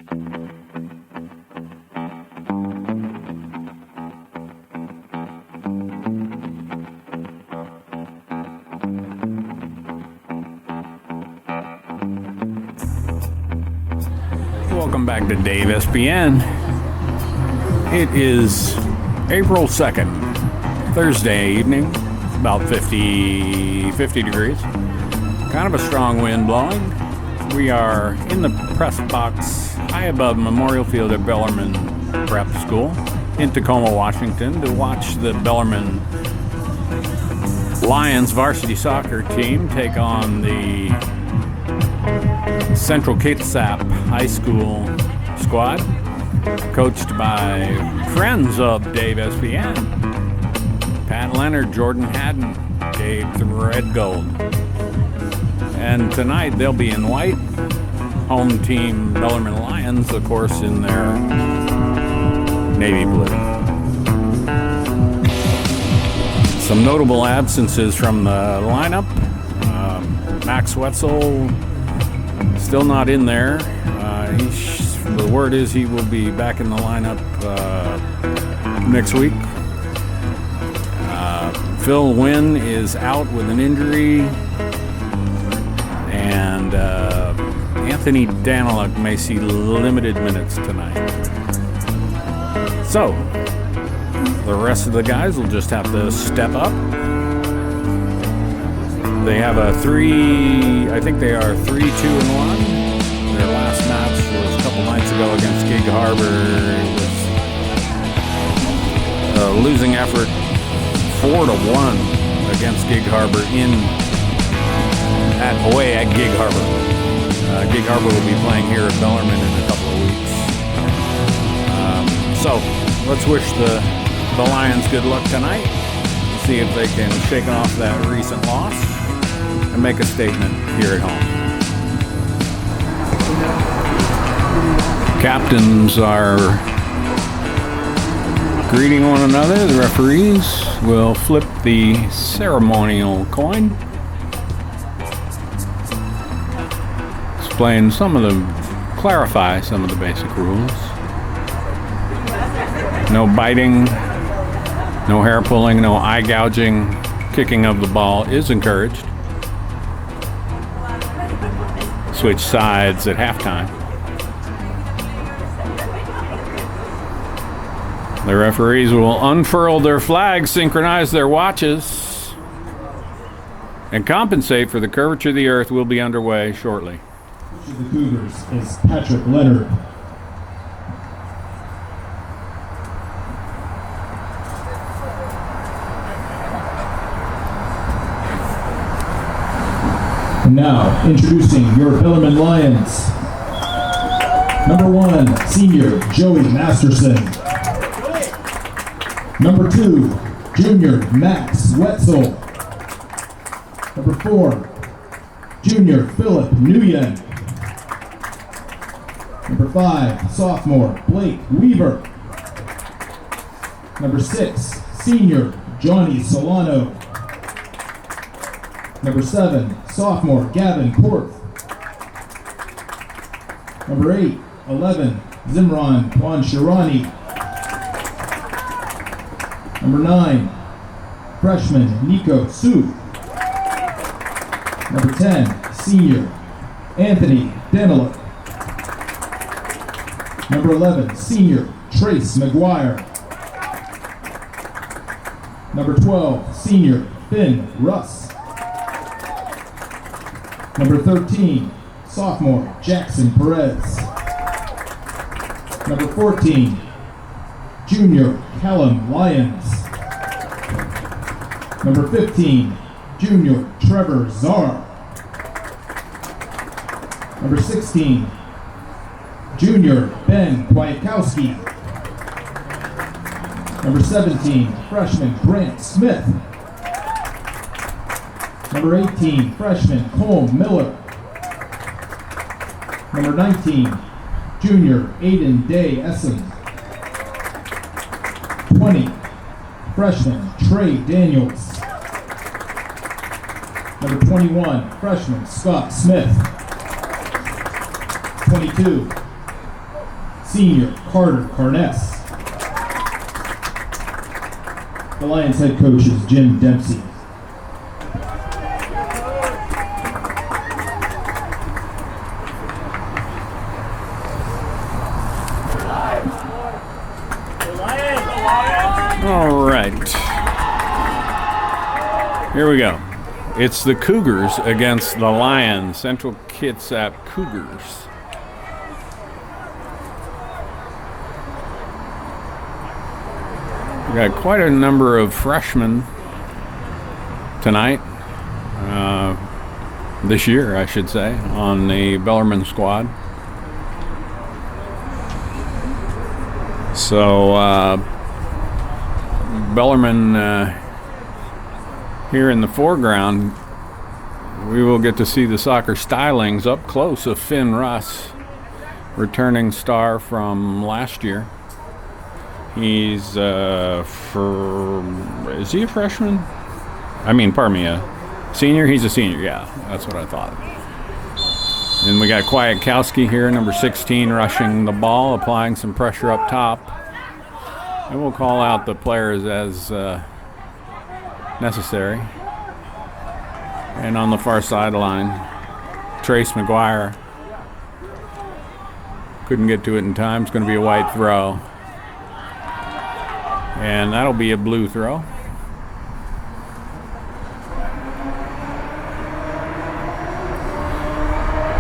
Welcome back to DAVEspn. It is April 2nd, Thursday evening, about 50 degrees. Kind of a strong wind blowing. We are in the press box high above Memorial Field at Bellarmine Prep School in Tacoma, Washington, to watch the Bellarmine Lions varsity soccer team take on the Central Kitsap High School squad, coached by friends of DAVEspn, Pat Leonard, Jordan Haddon, Dave Threadgold. And tonight they'll be in white. Home team Bellarmine Lions, of course, in their navy blue. Some notable absences from the lineup. Max Wetzel still not in there. The word is he will be back in the lineup next week. Phil Wynn is out with an injury. And Anthony Daniluk may see limited minutes tonight. So, the rest of the guys will just have to step up. They have I think they are 3-2-1. Their last match was a couple nights ago against Gig Harbor. It was a losing effort 4-1 against Gig Harbor away at Gig Harbor. Gig Harbor will be playing here at Bellarmine in a couple of weeks. So let's wish the Lions good luck tonight. See if they can shake off that recent loss and make a statement here at home. Captains are greeting one another. The referees will flip the ceremonial coin. Clarify some of the basic rules. No biting, no hair pulling, no eye gouging. Kicking of the ball is encouraged. Switch sides at halftime. The referees will unfurl their flags, synchronize their watches, and compensate for the curvature of the earth will be underway shortly. The Cougars is Patrick Leonard. And now, introducing your Bellarmine Lions. Number 1, senior Joey Masterson. Number 2, junior Max Wetzel. Number 4, junior Philip Nguyen. Number 5, sophomore Blake Weaver. Number 6, senior Johnny Solano. Number 7, sophomore Gavin Korth. Number 8, 11, Zimran Panshirani. Number 9, freshman Nico Su. Number 10, senior Anthony Daniluk. Number 11, senior Trace McGuire. Number 12, senior Finn Russ. Number 13, sophomore Jackson Perez. Number 14, junior Callum Lyons. Number 15, junior Trevor Czar. Number 16, junior Ben Kwiatkowski. Number 17, freshman Grant Smith. Number 18, freshman Cole Miller. Number 19, junior Aiden Day-Esson. 20, freshman Trey Daniels. Number 21, freshman Scott Smith. 22, Senior, Carter Carness. The Lions head coach is Jim Dempsey. All right. Here we go. It's the Cougars against the Lions, Central Kitsap Cougars. We got quite a number of freshmen tonight, this year, I should say, on the Bellarmine squad. So, Bellarmine here in the foreground, we will get to see the soccer stylings up close of Finn Russ, returning star from last year. He's is he a freshman? Pardon me, a senior? He's a senior, yeah, that's what I thought. And we got Kwiatkowski here, number 16, rushing the ball, applying some pressure up top. And we'll call out the players as necessary. And on the far sideline, Trace McGuire. Couldn't get to it in time. It's going to be a white throw. And that'll be a blue throw.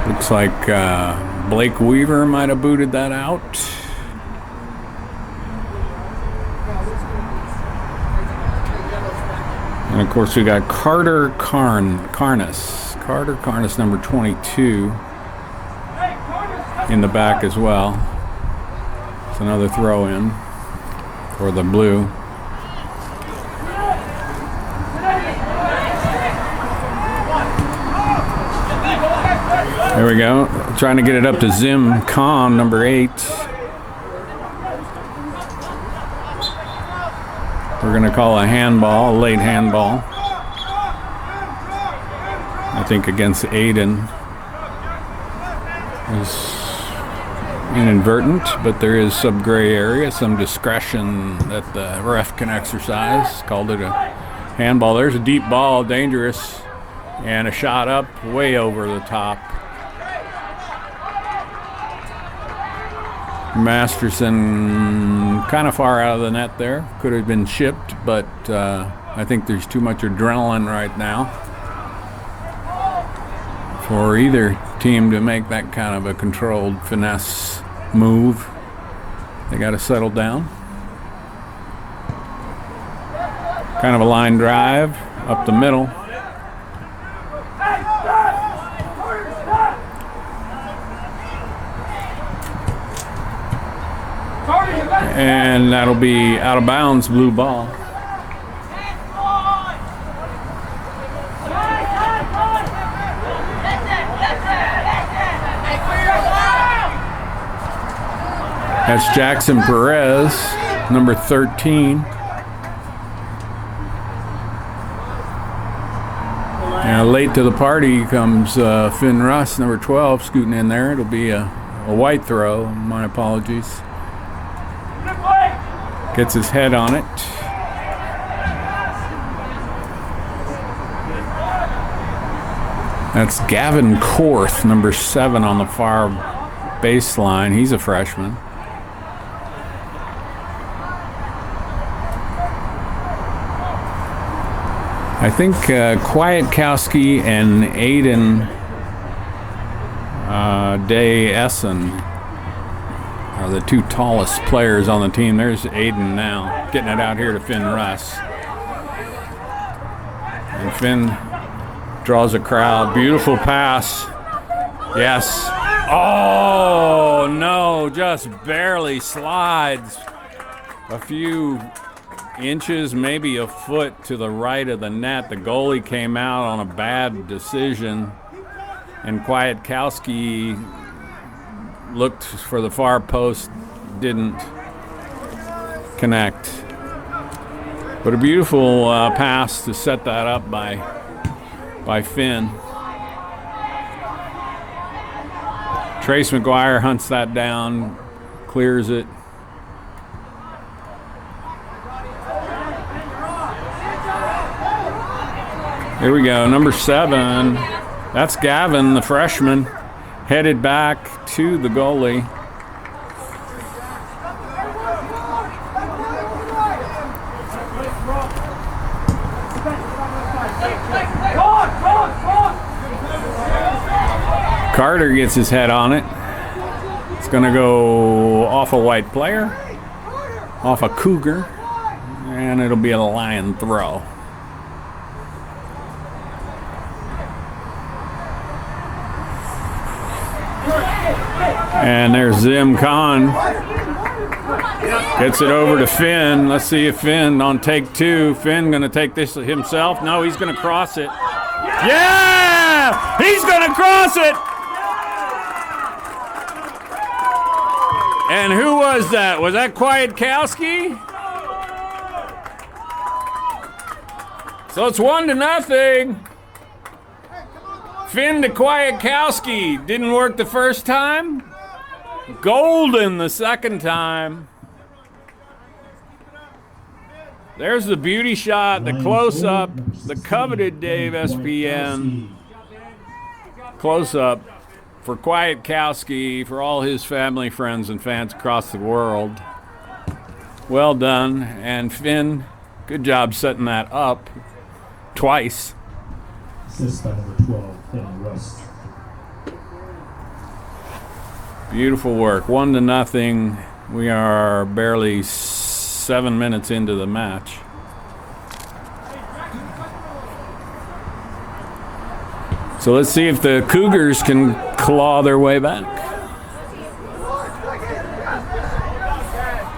Looks like Blake Weaver might have booted that out. And of course we got Carter Carness. Carter Carness, number 22, in the back as well. It's another throw in for the blue. There we go. Trying to get it up to Zim Khan, number 8. We're going to call a handball, a late handball. I think against Aiden. It's inadvertent, but there is some gray area, some discretion that the ref can exercise. Called it a handball. There's a deep ball, dangerous, and a shot up way over the top. Masterson kind of far out of the net there. Could have been chipped, but I think there's too much adrenaline right now for either team to make that kind of a controlled finesse move. They got to settle down. Kind of a line drive up the middle. And that'll be out of bounds, blue ball. That's Jackson Perez, number 13. And late to the party comes Finn Russ, number 12, scooting in there. It'll be a white throw. My apologies. Gets his head on it. That's Gavin Korth, number 7 on the far baseline. He's a freshman. I think Kwiatkowski and Aiden Day-Esson are the 2 tallest players on the team. There's Aiden now, getting it out here to Finn Russ. And Finn draws a crowd. Beautiful pass. Yes. Oh, no, just barely slides a few inches, maybe a foot to the right of the net. The goalie came out on a bad decision, and Kwiatkowski looked for the far post, didn't connect. But a beautiful pass to set that up by Finn. Trace McGuire hunts that down, clears it. Here we go, number 7. That's Gavin, the freshman, headed back to the goalie. Carter gets his head on it. It's going to go off a white player, off a Cougar, and it'll be a line throw. And there's Zim Khan. Gets it over to Finn. Let's see if Finn on take 2. Finn going to take this himself. No, he's going to cross it. Yeah! He's going to cross it! And who was that? Was that Kwiatkowski? So it's 1-0. Finn to Kwiatkowski. Didn't work the first time. Golden the second time. There's the beauty shot, the close-up, the coveted DAVEspn close-up for Kwiatkowski, for all his family, friends, and fans across the world. Well done. And Finn, good job setting that up twice. Assist by number 12, Finn Rust. Beautiful work. 1-0. We are barely 7 minutes into the match. So let's see if the Cougars can claw their way back.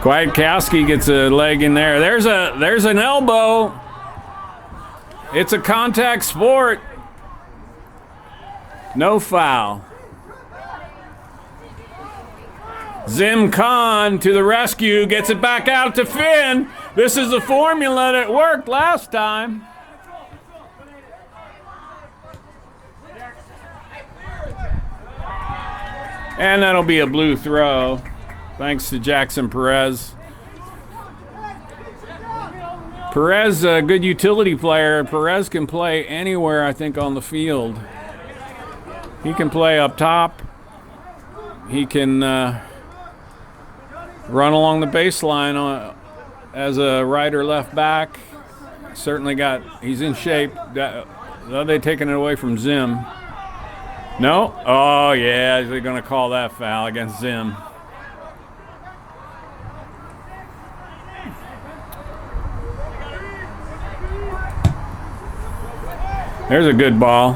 Kwiatkowski gets a leg in there. There's an elbow. It's a contact sport. No foul. Zim Khan to the rescue, gets it back out to Finn. This is the formula that worked last time. And that'll be a blue throw, thanks to Jackson Perez. Perez, a good utility player. Perez can play anywhere, I think, on the field. He can play up top. He can run along the baseline as a right or left back. Certainly he's in shape. Are they taking it away from Zim? No? Oh, yeah, they're going to call that foul against Zim. There's a good ball.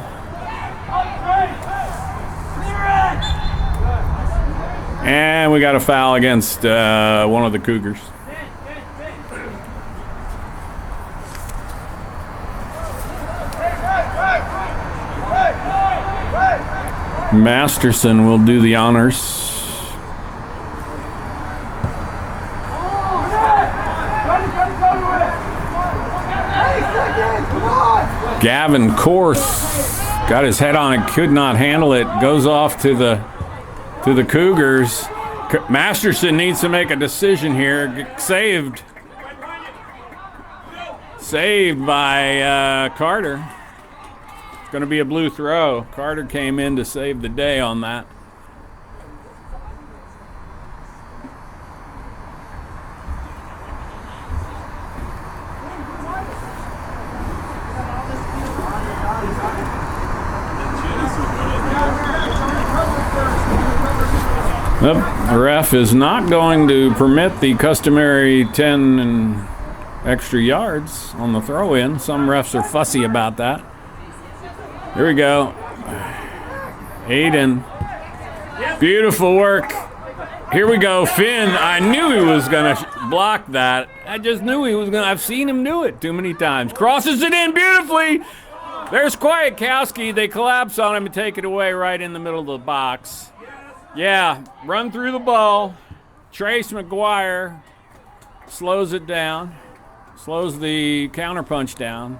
And we got a foul against one of the Cougars. Masterson will do the honors. Gavin Korth got his head on it, could not handle it, goes off to the Cougars. Masterson needs to make a decision here. Saved by Carter. It's going to be a blue throw. Carter came in to save the day on that. The ref is not going to permit the customary 10 and extra yards on the throw-in. Some refs are fussy about that. Here we go. Aiden. Beautiful work. Here we go. Finn, I knew he was going to block that. I just knew he was going to. I've seen him do it too many times. Crosses it in beautifully. There's Kwiatkowski. They collapse on him and take it away right in the middle of the box. Yeah, run through the ball. Trace McGuire slows it down, slows the counterpunch down.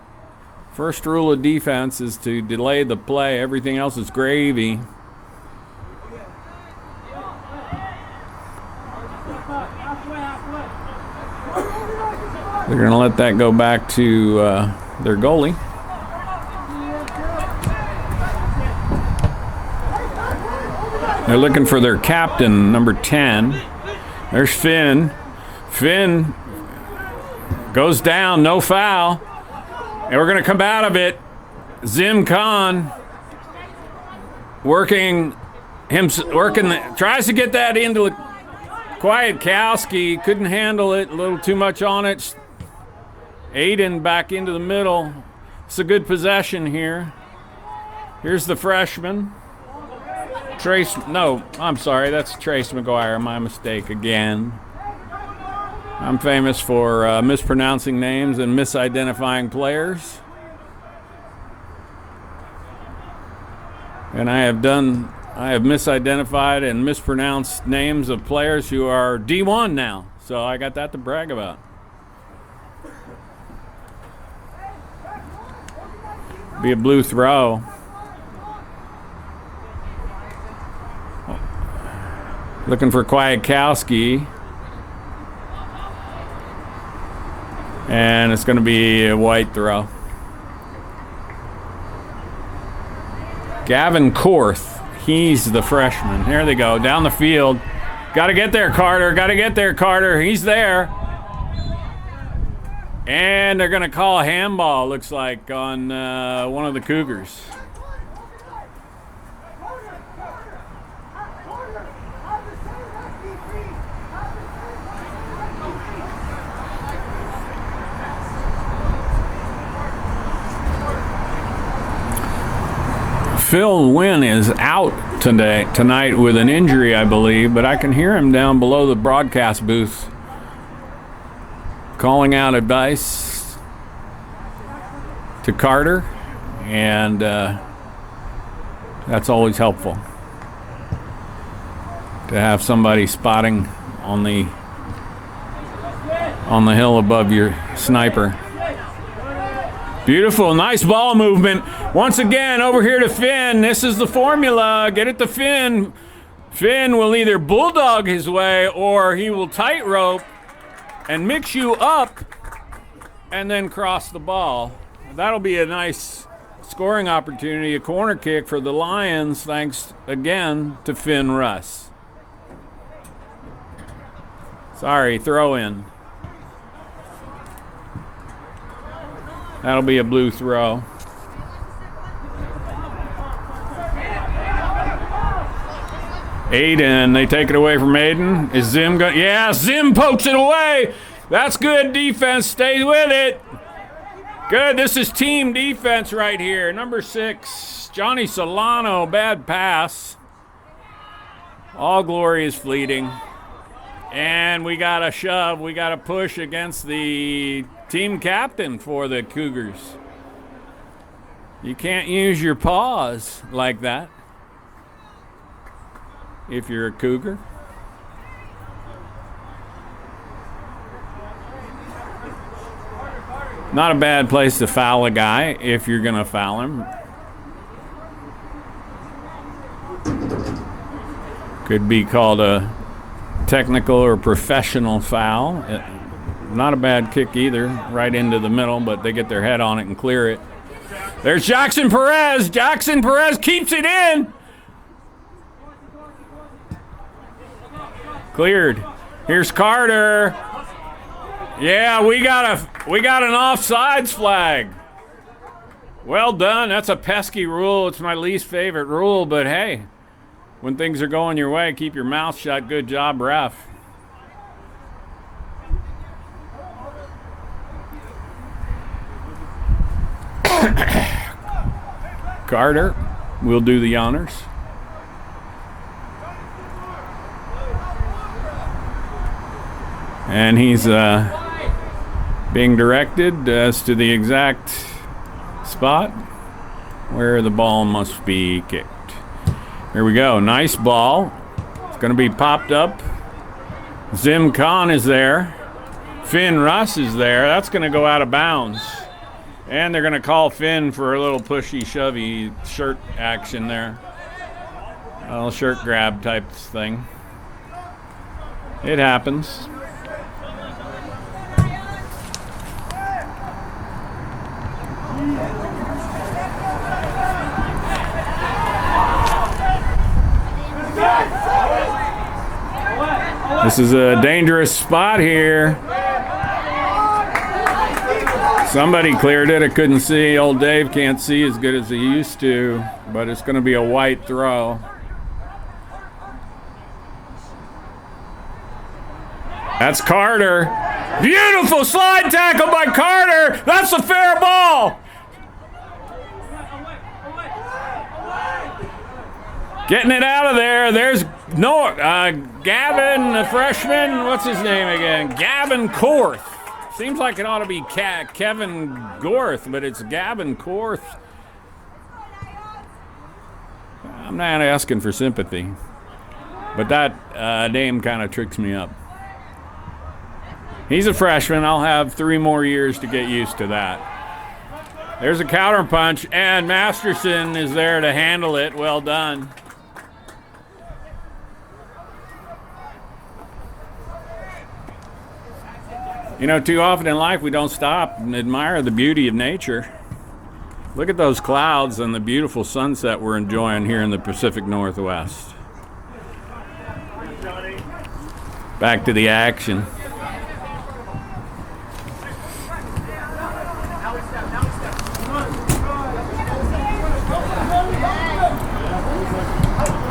First rule of defense is to delay the play. Everything else is gravy. They're going to let that go back to their goalie. They're looking for their captain, number 10. There's Finn. Finn goes down, no foul. And we're going to come out of it. Zim Khan tries to get that into Kwiatkowski. Couldn't handle it, a little too much on it. Aiden back into the middle. It's a good possession here. Here's the freshman. I'm sorry, that's Trace McGuire, my mistake again. I'm famous for mispronouncing names and misidentifying players. And I have misidentified and mispronounced names of players who are D1 now. So I got that to brag about. Be a blue throw. Looking for Kwiatkowski. And it's going to be a white throw. Gavin Korth, he's the freshman. Here they go, down the field. Got to get there, Carter. He's there. And they're going to call a handball, looks like, on one of the Cougars. Phil Wynn is out tonight with an injury, I believe, but I can hear him down below the broadcast booth calling out advice to Carter, and that's always helpful to have somebody spotting on the hill above your sniper. Beautiful, nice ball movement. Once again, over here to Finn. This is the formula. Get it to Finn. Finn will either bulldog his way or he will tightrope and mix you up and then cross the ball. That'll be a nice scoring opportunity, a corner kick for the Lions, thanks again to Finn Russ. Sorry, throw in. That'll be a blue throw. Aiden, they take it away from Aiden. Is Zim going? Yeah, Zim pokes it away. That's good defense. Stay with it. Good. This is team defense right here. Number 6, Johnny Solano. Bad pass. All glory is fleeting. And we got a shove. We got a push against the team captain for the Cougars. You can't use your paws like that if you're a Cougar. Not a bad place to foul a guy if you're going to foul him. Could be called a technical or professional foul. Not a bad kick either, right into the middle, but they get their head on it and clear it. There's Jackson Perez. Jackson Perez keeps it in. Cleared. Here's Carter. Yeah, we got an offsides flag. Well done. That's a pesky rule. It's my least favorite rule, but hey, when things are going your way, keep your mouth shut. Good job, ref. Carter will do the honors. And he's being directed as to the exact spot where the ball must be kicked. Here we go. Nice ball. It's going to be popped up. Zim Khan is there. Finn Russ is there. That's going to go out of bounds. And they're going to call Finn for a little pushy, shovey shirt action there. A little shirt grab type thing. It happens. This is a dangerous spot here. Somebody cleared it. I couldn't see. Old Dave can't see as good as he used to, but it's going to be a white throw. That's Carter. Beautiful slide tackle by Carter. That's a fair ball. Getting it out of there. There's Gavin, the freshman. What's his name again? Gavin Korth. Seems like it ought to be Kevin Gorth, but it's Gavin Korth. I'm not asking for sympathy, but that name kind of tricks me up. He's a freshman. I'll have 3 more years to get used to that. There's a counter punch, and Masterson is there to handle it. Well done. You know, too often in life we don't stop and admire the beauty of nature. Look at those clouds and the beautiful sunset we're enjoying here in the Pacific Northwest. Back to the action.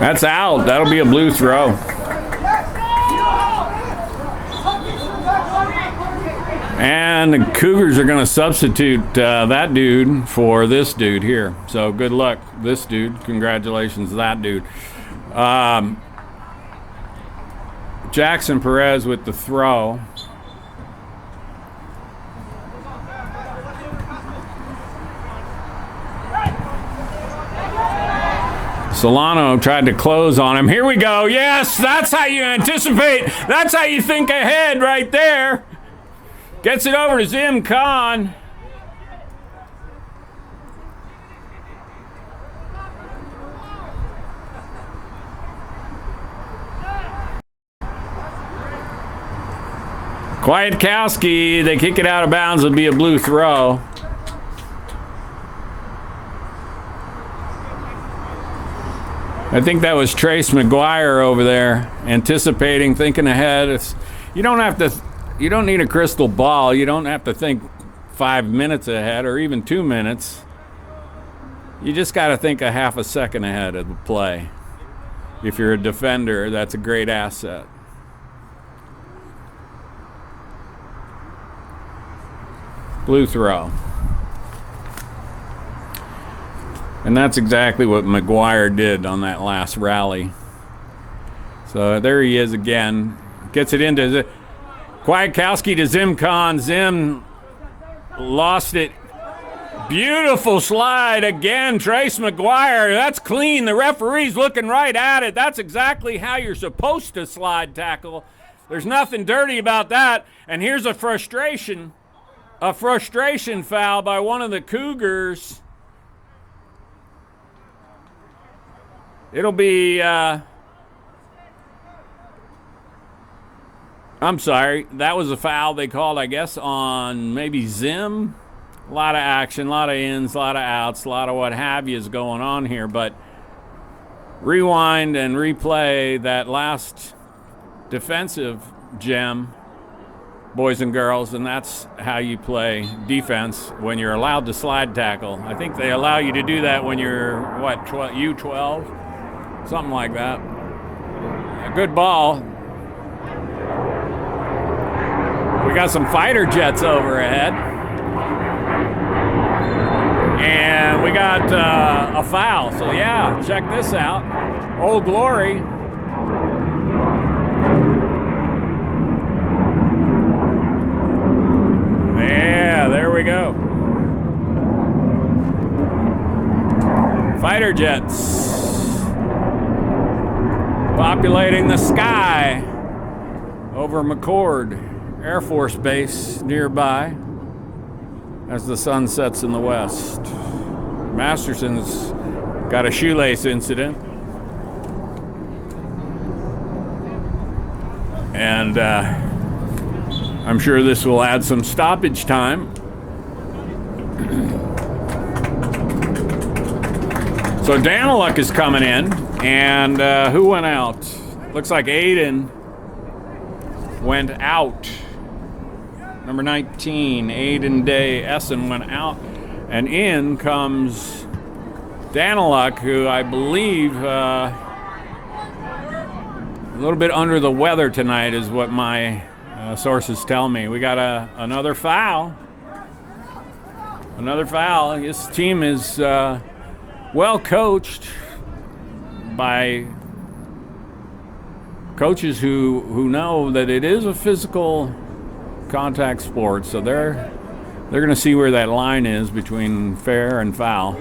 That's out. That'll be a blue throw. And the Cougars are going to substitute that dude for this dude here. So good luck, this dude. Congratulations, that dude. Jackson Perez with the throw. Solano tried to close on him. Here we go. Yes, that's how you anticipate. That's how you think ahead right there. Gets it over to Zim Khan. Kwiatkowski, they kick it out of bounds. It'll be a blue throw. I think that was Trace McGuire over there, anticipating, thinking ahead. You don't need a crystal ball. You don't have to think 5 minutes ahead or even 2 minutes. You just got to think a half a second ahead of the play. If you're a defender, that's a great asset. Blue throw. And that's exactly what McGuire did on that last rally. So there he is again. Gets it into Kwiatkowski to Zim Khan. Zim lost it. Beautiful slide again. Trace McGuire. That's clean. The referee's looking right at it. That's exactly how you're supposed to slide tackle. There's nothing dirty about that. And here's a frustration foul by one of the Cougars. It'll be, I'm sorry, that was a foul they called, I guess, on maybe Zim. A lot of action, a lot of ins, a lot of outs, a lot of what have you is going on here. But rewind and replay that last defensive gem, boys and girls, and that's how you play defense when you're allowed to slide tackle. I think they allow you to do that when you're, U12? Something like that. A good ball. We got some fighter jets over ahead. And we got a foul. So, yeah, check this out. Old Glory. Yeah, there we go. Fighter jets. Populating the sky over McCord Air Force Base nearby as the sun sets in the west. Masterson's got a shoelace incident. And I'm sure this will add some stoppage time. So Daniluk is coming in, and who went out? Looks like Aiden went out. Number 19, Aiden Day-Esson went out, and in comes Daniluk, who I believe a little bit under the weather tonight is what my sources tell me. We got another foul. Another foul. This team is well coached by coaches who know that it is a physical contact sport, so they're going to see where that line is between fair and foul.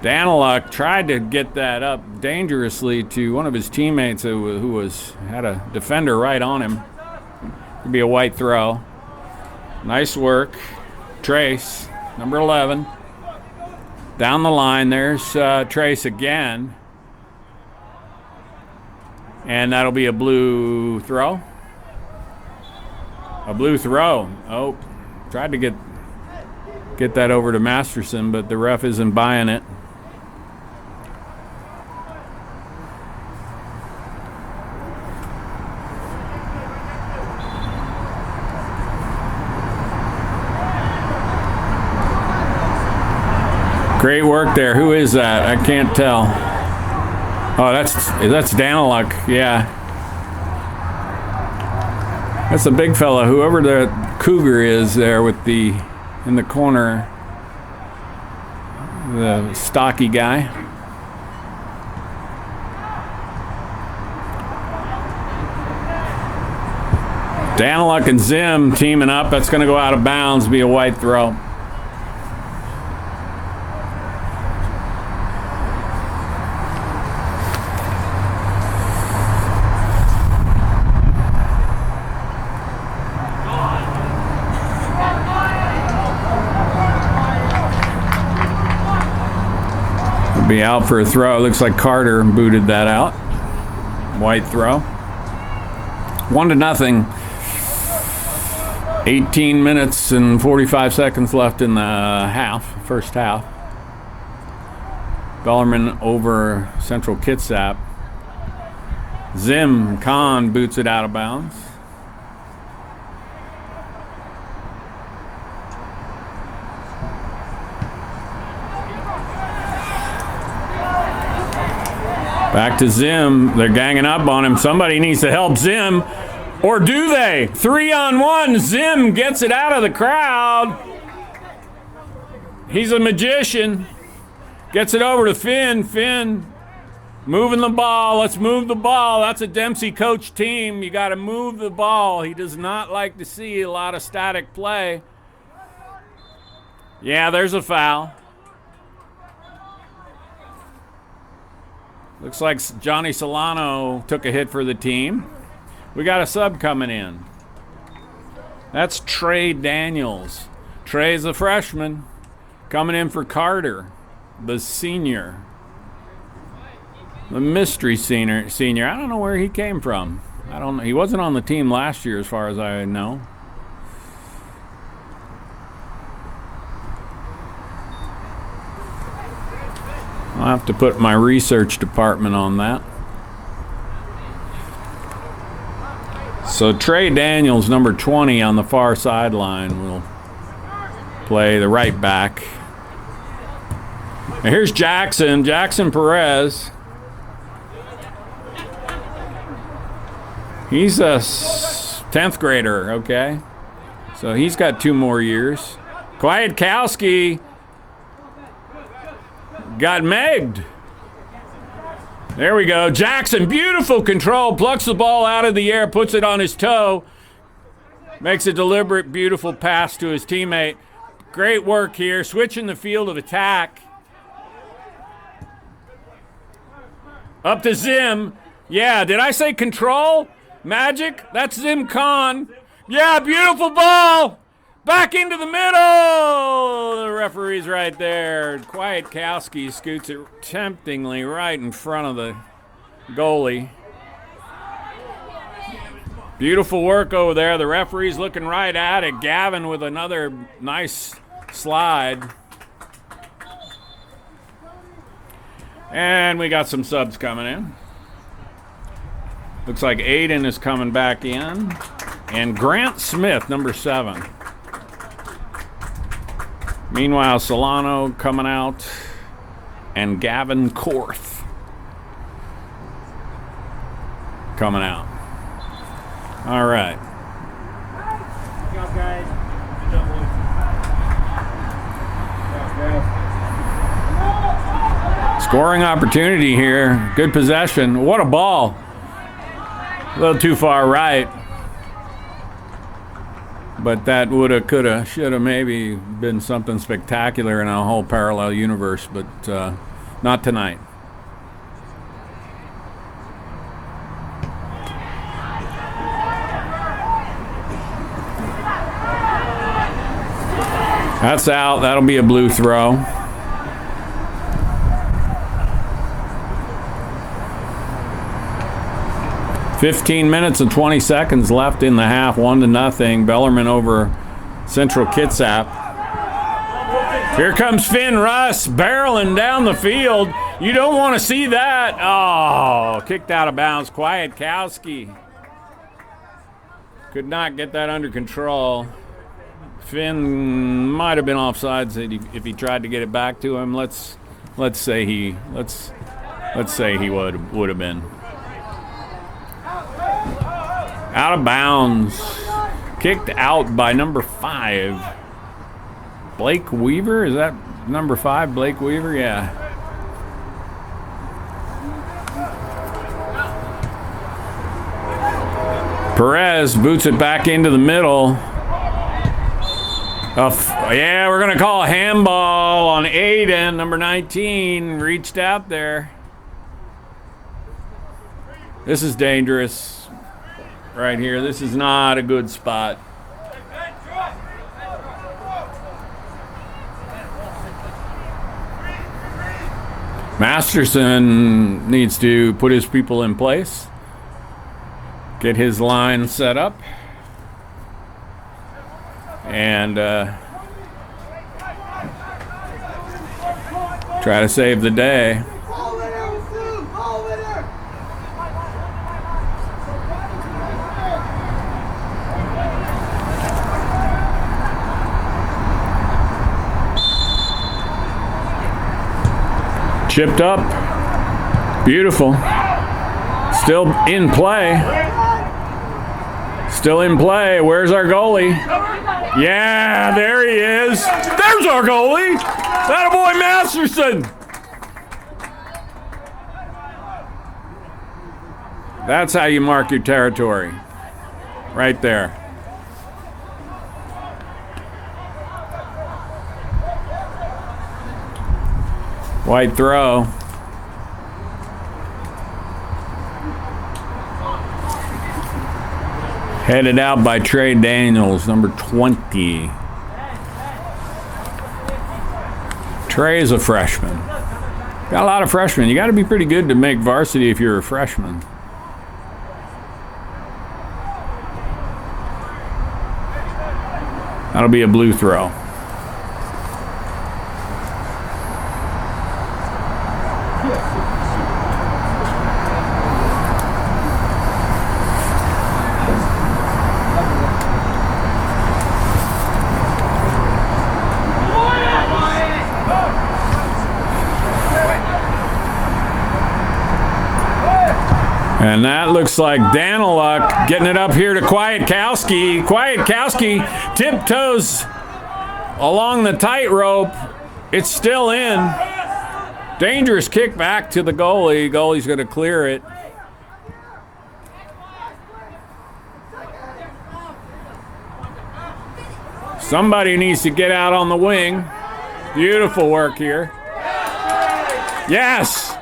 Daniluk tried to get that up dangerously to one of his teammates who had a defender right on him. Could be a white throw. Nice work. Trace, number 11. Down the line, there's Trace again. And that'll be a blue throw. A blue throw. Oh, tried to get that over to Masterson, but the ref isn't buying it. Great work there. Who is that? I can't tell. Oh, that's Daniluk. Yeah. That's a big fella. Whoever the Cougar is there in the corner, the stocky guy. Daniluk and Zim teaming up. That's going to go out of bounds, be a white throw. Be out for a throw. Looks like Carter booted that out. White throw. 1-0. 18 minutes and 45 seconds left in the first half. Bellarmine over Central Kitsap. Zim Khan boots it out of bounds. Back to Zim. They're ganging up on him. Somebody needs to help Zim. Or do they? 3-on-1. Zim gets it out of the crowd. He's a magician. Gets it over to Finn. Finn moving the ball. Let's move the ball. That's a Dempsey coach team. You got to move the ball. He does not like to see a lot of static play. Yeah, there's a foul. Looks like Johnny Solano took a hit for the team. We got a sub coming in. That's Trey Daniels. Trey's a freshman. Coming in for Carter, the senior. The mystery senior. I don't know where he came from. I don't know. He wasn't on the team last year as far as I know. I'll have to put my research department on that. So Trey Daniels, number 20 on the far sideline, will play the right back. And here's Jackson Perez. He's a 10th grader, okay? So he's got 2 more years. Kwiatkowski got megged. There we go. Jackson, beautiful control, plucks the ball out of the air, puts it on his toe, makes a deliberate, beautiful pass to his teammate. Great work here, switching the field of attack. Up to Zim. Yeah, did I say control? Magic? That's Zim Khan. Yeah, beautiful ball. Back into the middle. The referee's right there. Kwiatkowski scoots it temptingly right in front of the goalie. Beautiful work over there. The referee's looking right at it. Gavin with another nice slide. And we got some subs coming in. Looks like Aiden is coming back in. And Grant Smith, number 7. Meanwhile, Solano coming out. And Gavin Korth coming out. All right. Good job, guys. Good job, boys. Good job, Scoring opportunity here. Good possession. What a ball. A little too far right. But that woulda, coulda, shoulda maybe been something spectacular in a whole parallel universe, but not tonight. That's out. That'll be a blue throw. "15 minutes and 20 seconds left in the half, 1-0. Bellarmine over Central Kitsap. Here comes Finn Russ barreling down the field. You don't want to see that. Oh, kicked out of bounds. Kwiatkowski could not get that under control. Finn might have been offsides if he tried to get it back to him. Let's say he would have been. Out of bounds. Kicked out by number 5. Blake Weaver? Is that number 5, Blake Weaver? Yeah. Perez boots it back into the middle. Yeah, we're going to call a handball on Aiden, number 19. Reached out there. This is dangerous right here. This is not a good spot. Masterson needs to put his people in place. Get his line set up. And try to save the day. Chipped up. Beautiful. Still in play. Still in play. Where's our goalie? Yeah, there he is. There's our goalie. Attaboy Masterson. That's how you mark your territory. Right there. White throw. Headed out by Trey Daniels, number 20. Trey is a freshman. Got a lot of freshmen. You got to be pretty good to make varsity if you're a freshman. That'll be a blue throw. And that looks like Daniluk getting it up here to Kwiatkowski. Kwiatkowski tiptoes along the tightrope. It's still in. Dangerous kick back to the goalie. Goalie's going to clear it. Somebody needs to get out on the wing. Beautiful work here. Yes!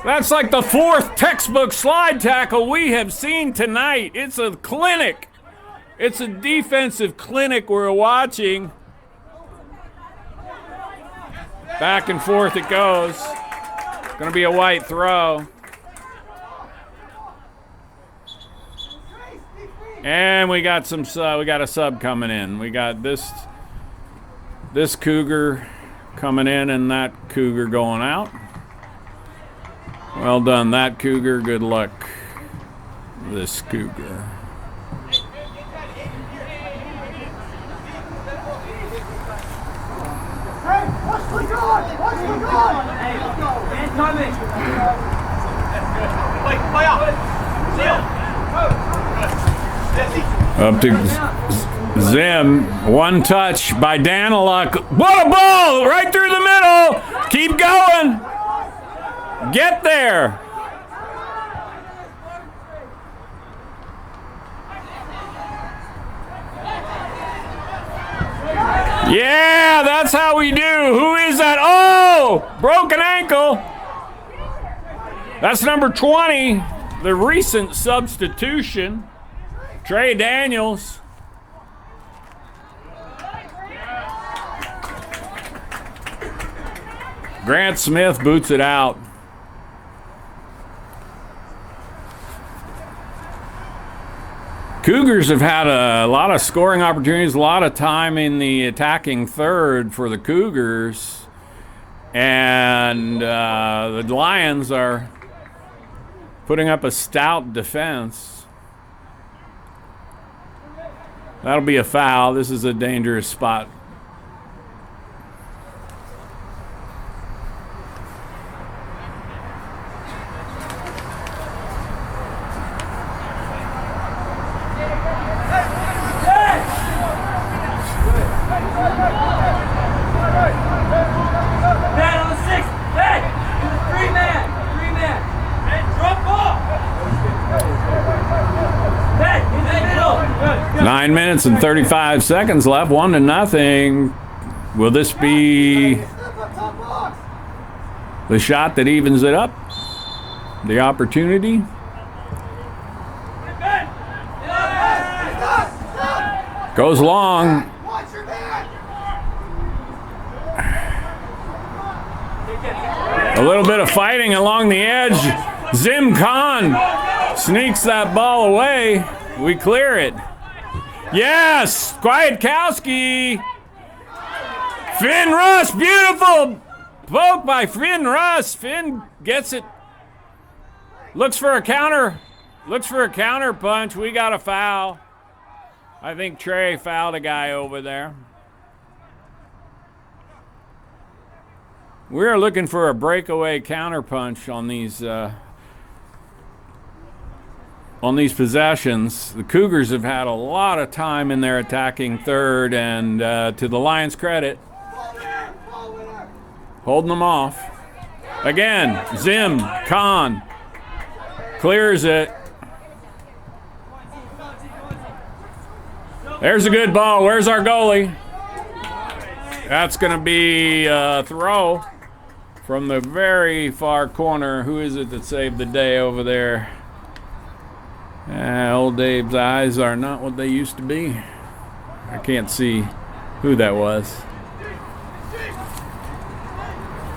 That's like the 4th textbook slide tackle we have seen tonight. It's a clinic. It's a defensive clinic we're watching. Back and forth it goes. Going to be a white throw. And we got we got a sub coming in. We got this Cougar coming in and that Cougar going out. Well done, that Cougar. Good luck, this Cougar. Up to Zim. One touch by Daniluk. What a ball! Right through the middle. Keep going. Get there. Yeah, that's how we do. Who is that? Oh, broken ankle. That's number 20, the recent substitution, Trey Daniels. Grant Smith boots it out. Cougars have had a lot of scoring opportunities, a lot of time in the attacking third for the Cougars. And the Lions are putting up a stout defense. That'll be a foul. This is a dangerous spot. Nine minutes and 35 seconds left, 1-0. Will this be the shot that evens it up? The opportunity? Goes long. A little bit of fighting along the edge. Zim Khan sneaks that ball away. We clear it. Yes, Kwiatkowski. Finn Russ, beautiful poke by Finn Russ. Finn gets it. Looks for a counter punch. We got a foul. I think Trey fouled a guy over there. We're looking for a breakaway counter punch on these possessions. The Cougars have had a lot of time in their attacking third, and to the Lions' credit, holding them off. Again, Zim Khan clears it. There's a good ball. Where's our goalie? That's going to be a throw from the very far corner. Who is it that saved the day over there? Old Dave's eyes are not what they used to be. I can't see who that was.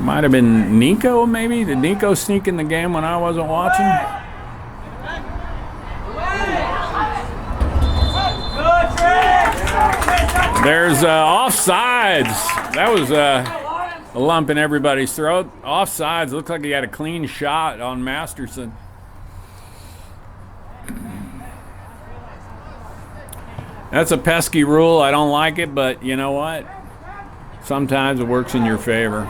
Might have been Nico, maybe? Did Nico sneak in the game when I wasn't watching? There's offsides. That was a lump in everybody's throat. Offsides. Looks like he had a clean shot on Masterson. That's a pesky rule. I don't like it, but you know what? Sometimes it works in your favor.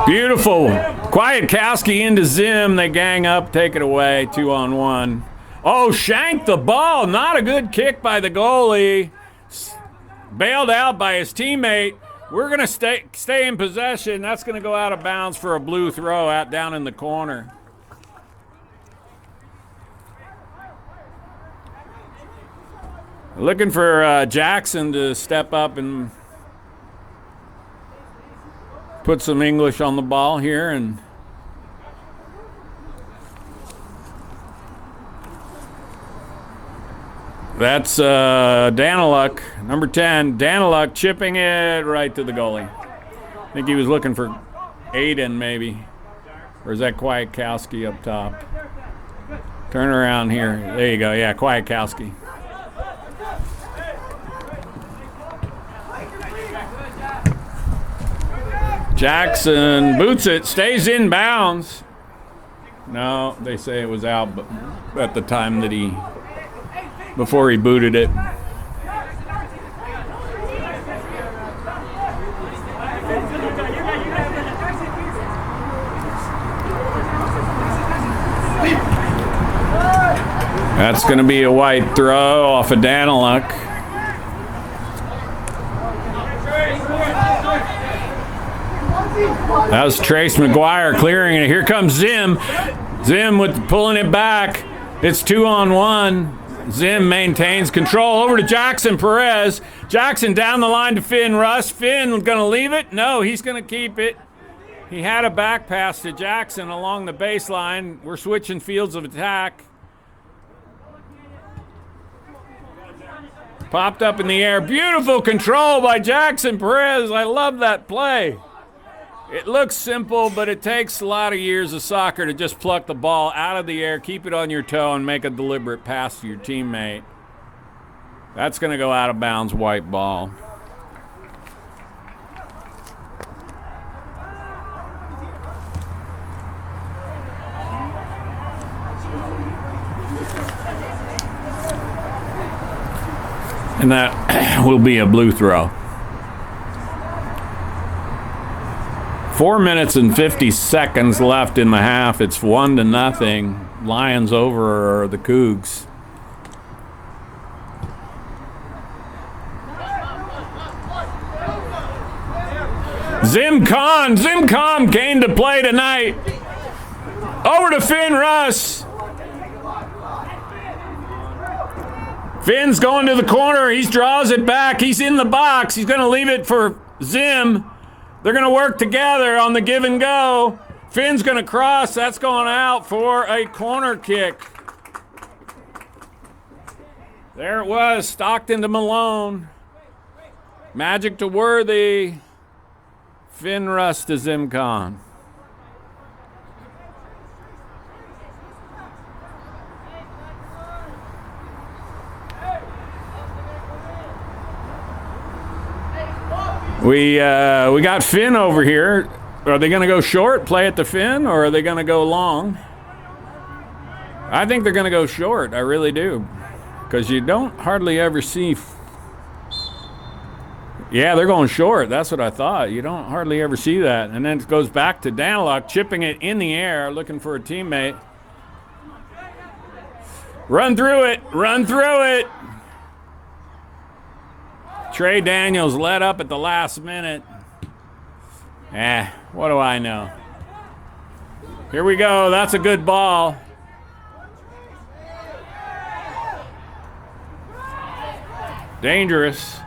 Beautiful. Kwiatkowski into Zim. They gang up, take it away, 2-on-1. Oh, shanked the ball. Not a good kick by the goalie. Bailed out by his teammate. We're going to stay in possession. That's going to go out of bounds for a blue throw out down in the corner. Looking for Jackson to step up and put some English on the ball here. And that's Daniluk, number 10. Daniluk chipping it right to the goalie. I think he was looking for Aiden, maybe. Or is that Kwiatkowski up top? Turn around here. There you go. Yeah, Kwiatkowski. Jackson boots it, stays in bounds. No, they say it was out, but at the time that before he booted it. That's going to be a white throw off of Daniluk. That was Trace McGuire clearing it. Here comes Zim. Zim with pulling it back. It's 2-on-1. Zim maintains control over to Jackson Perez. Jackson down the line to Finn Russ. Finn going to leave it? No, he's going to keep it. He had a back pass to Jackson along the baseline. We're switching fields of attack. Popped up in the air. Beautiful control by Jackson Perez. I love that play. It looks simple, but it takes a lot of years of soccer to just pluck the ball out of the air, keep it on your toe, and make a deliberate pass to your teammate. That's going to go out of bounds, white ball. And that will be a blue throw. 4 minutes and 50 seconds left in the half. It's 1-0. Lions over the Cougs. Zim Khan came to play tonight. Over to Finn Russ. Finn's going to the corner. He draws it back. He's in the box. He's going to leave it for Zim. They're going to work together on the give and go. Finn's going to cross. That's going out for a corner kick. There it was. Stockton to Malone. Magic to Worthy. Finn Russ to Zim Khan. We got Finn over here. Are they going to go short, play at the Finn, or are they going to go long? I think they're going to go short. I really do. Because you don't hardly ever see... Yeah, they're going short. That's what I thought. You don't hardly ever see that. And then it goes back to Daniluk, chipping it in the air, looking for a teammate. Run through it. Run through it. Trey Daniels led up at the last minute. What do I know? Here we go. That's a good ball. Dangerous.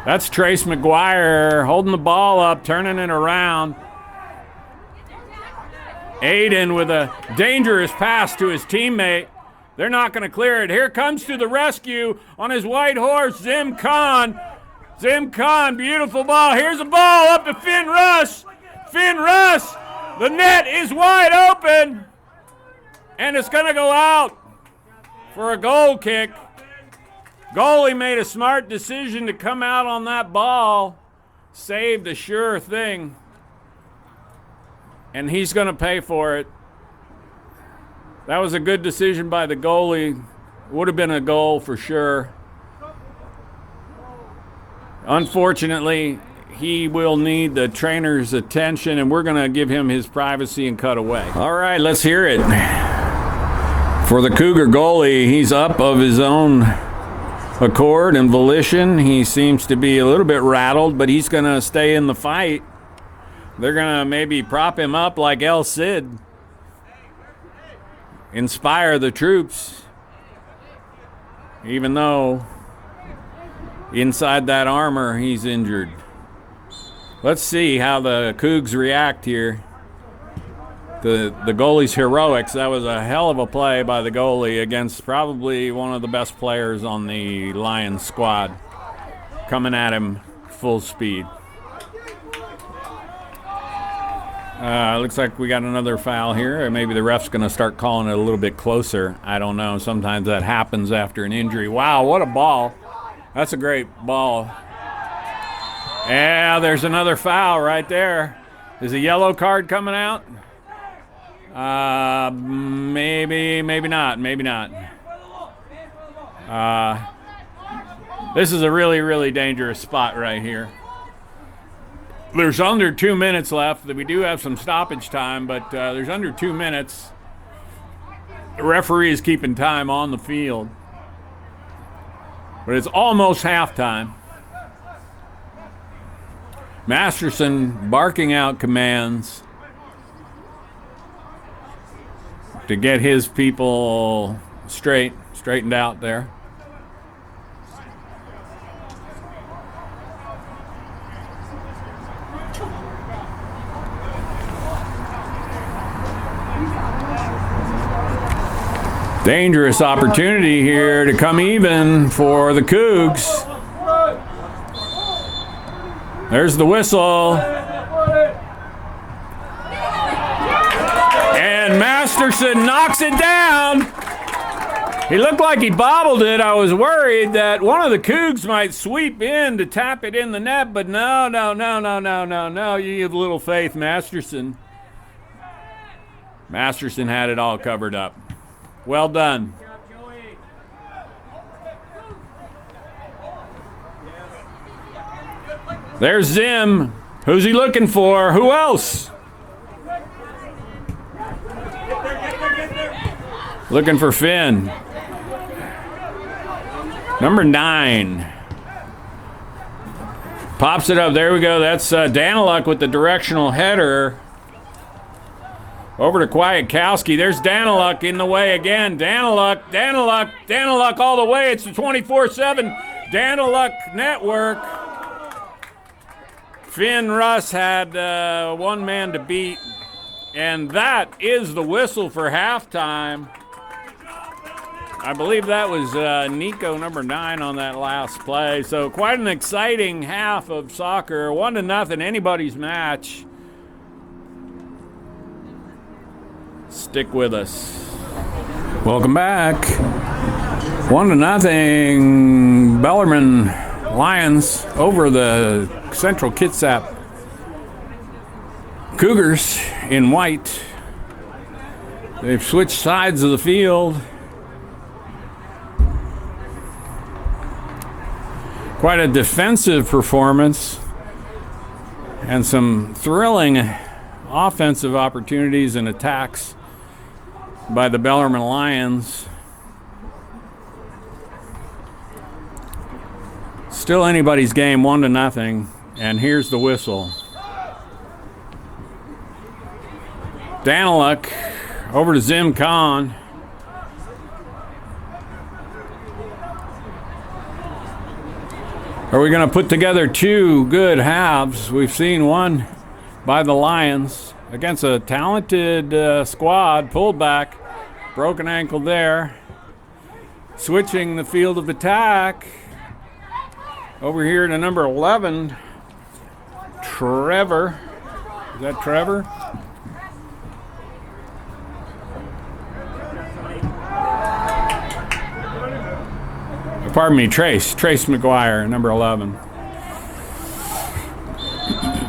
That's Trace McGuire holding the ball up, turning it around. Aiden with a dangerous pass to his teammate. They're not going to clear it. Here comes to the rescue on his white horse, Zim Khan. Zim Khan, beautiful ball. Here's a ball up to Finn Russ. Finn Russ. The net is wide open. And it's going to go out for a goal kick. Goalie made a smart decision to come out on that ball. Saved a sure thing. And he's going to pay for it. That was a good decision by the goalie. Would have been a goal for sure. Unfortunately, he will need the trainer's attention, and we're going to give him his privacy and cut away. All right, let's hear it. For the Cougar goalie, he's up of his own accord and volition. He seems to be a little bit rattled, but he's going to stay in the fight. They're going to maybe prop him up like El Cid. Inspire the troops, even though inside that armor he's injured. Let's see how the Cougs react here. The goalie's heroics. That was a hell of a play by the goalie against probably one of the best players on the Lions squad, coming at him full speed. Looks like we got another foul here. Maybe the ref's going to start calling it a little bit closer. I don't know. Sometimes that happens after an injury. Wow, what a ball. That's a great ball. Yeah, there's another foul right there. Is a yellow card coming out? Maybe not. This is a really, really dangerous spot right here. There's under 2 minutes left. We do have some stoppage time, but there's under 2 minutes. The referee is keeping time on the field. But it's almost halftime. Masterson barking out commands to get his people straightened out there. Dangerous opportunity here to come even for the Cougs. There's the whistle. And Masterson knocks it down. He looked like he bobbled it. I was worried that one of the Cougs might sweep in to tap it in the net, but no. You have little faith, Masterson. Masterson had it all covered up. Well done. There's Zim. Who's he looking for? Who else? Looking for Finn. Number 9. Pops it up. There we go. That's Daniluk with the directional header. Over to Kwiatkowski. There's Daniluk in the way again. Daniluk all the way. It's the 24/7 Daniluk network. Finn Russ had one man to beat. And that is the whistle for halftime. I believe that was Nico, number 9, on that last play. So quite an exciting half of soccer. 1-0, anybody's match. Stick with us. Welcome back. 1-0. Bellarmine Lions over the Central Kitsap Cougars in white. They've switched sides of the field. Quite a defensive performance and some thrilling offensive opportunities and attacks by the Bellarmine Lions. Still anybody's game, 1-0, and here's the whistle. Daniluk over to Zim Khan. Are we going to put together 2 good halves? We've seen one by the Lions against a talented squad. Pulled back, broken ankle there. Switching the field of attack over here to number 11, Trevor. Is that Trevor? Pardon me, Trace McGuire, number 11.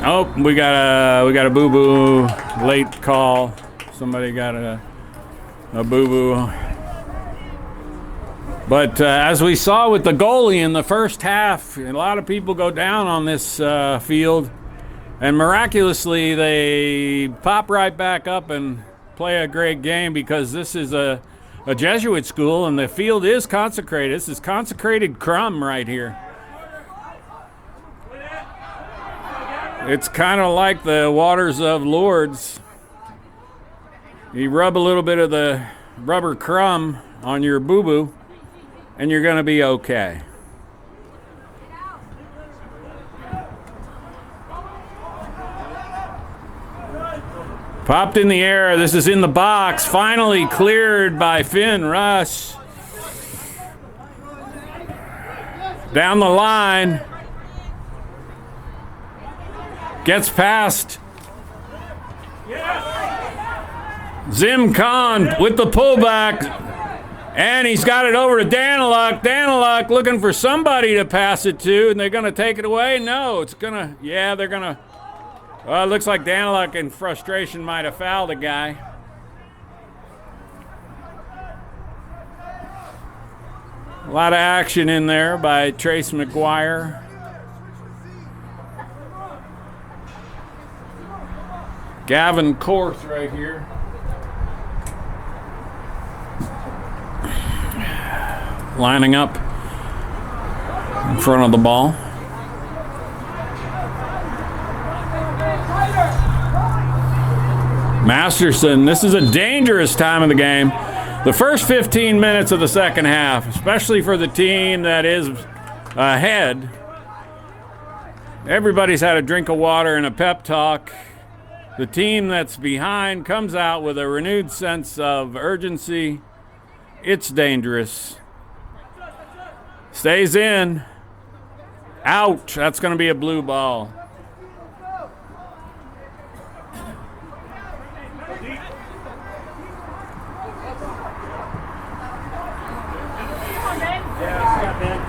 Oh, we got a boo-boo, late call. Somebody got a boo-boo. But as we saw with the goalie in the first half, a lot of people go down on this field, and miraculously they pop right back up and play a great game, because this is a Jesuit school, and the field is consecrated. This is consecrated crumb right here. It's kind of like the waters of Lourdes. You rub a little bit of the rubber crumb on your boo-boo, and you're going to be okay. Popped in the air. This is in the box. Finally cleared by Finn Russ. Down the line. Gets past Zim Khan with the pullback. And he's got it over to Daniluk. Daniluk looking for somebody to pass it to, and they're going to take it away? No, it's going to, yeah, they're going to. Well, it looks like Daniluk in frustration might have fouled a guy. A lot of action in there by Trace McGuire. Gavin Korth right here. Lining up in front of the ball. Masterson, this is a dangerous time of the game. The first 15 minutes of the second half, especially for the team that is ahead. Everybody's had a drink of water and a pep talk. The team that's behind comes out with a renewed sense of urgency. It's dangerous. Stays in. Out. That's going to be a blue ball.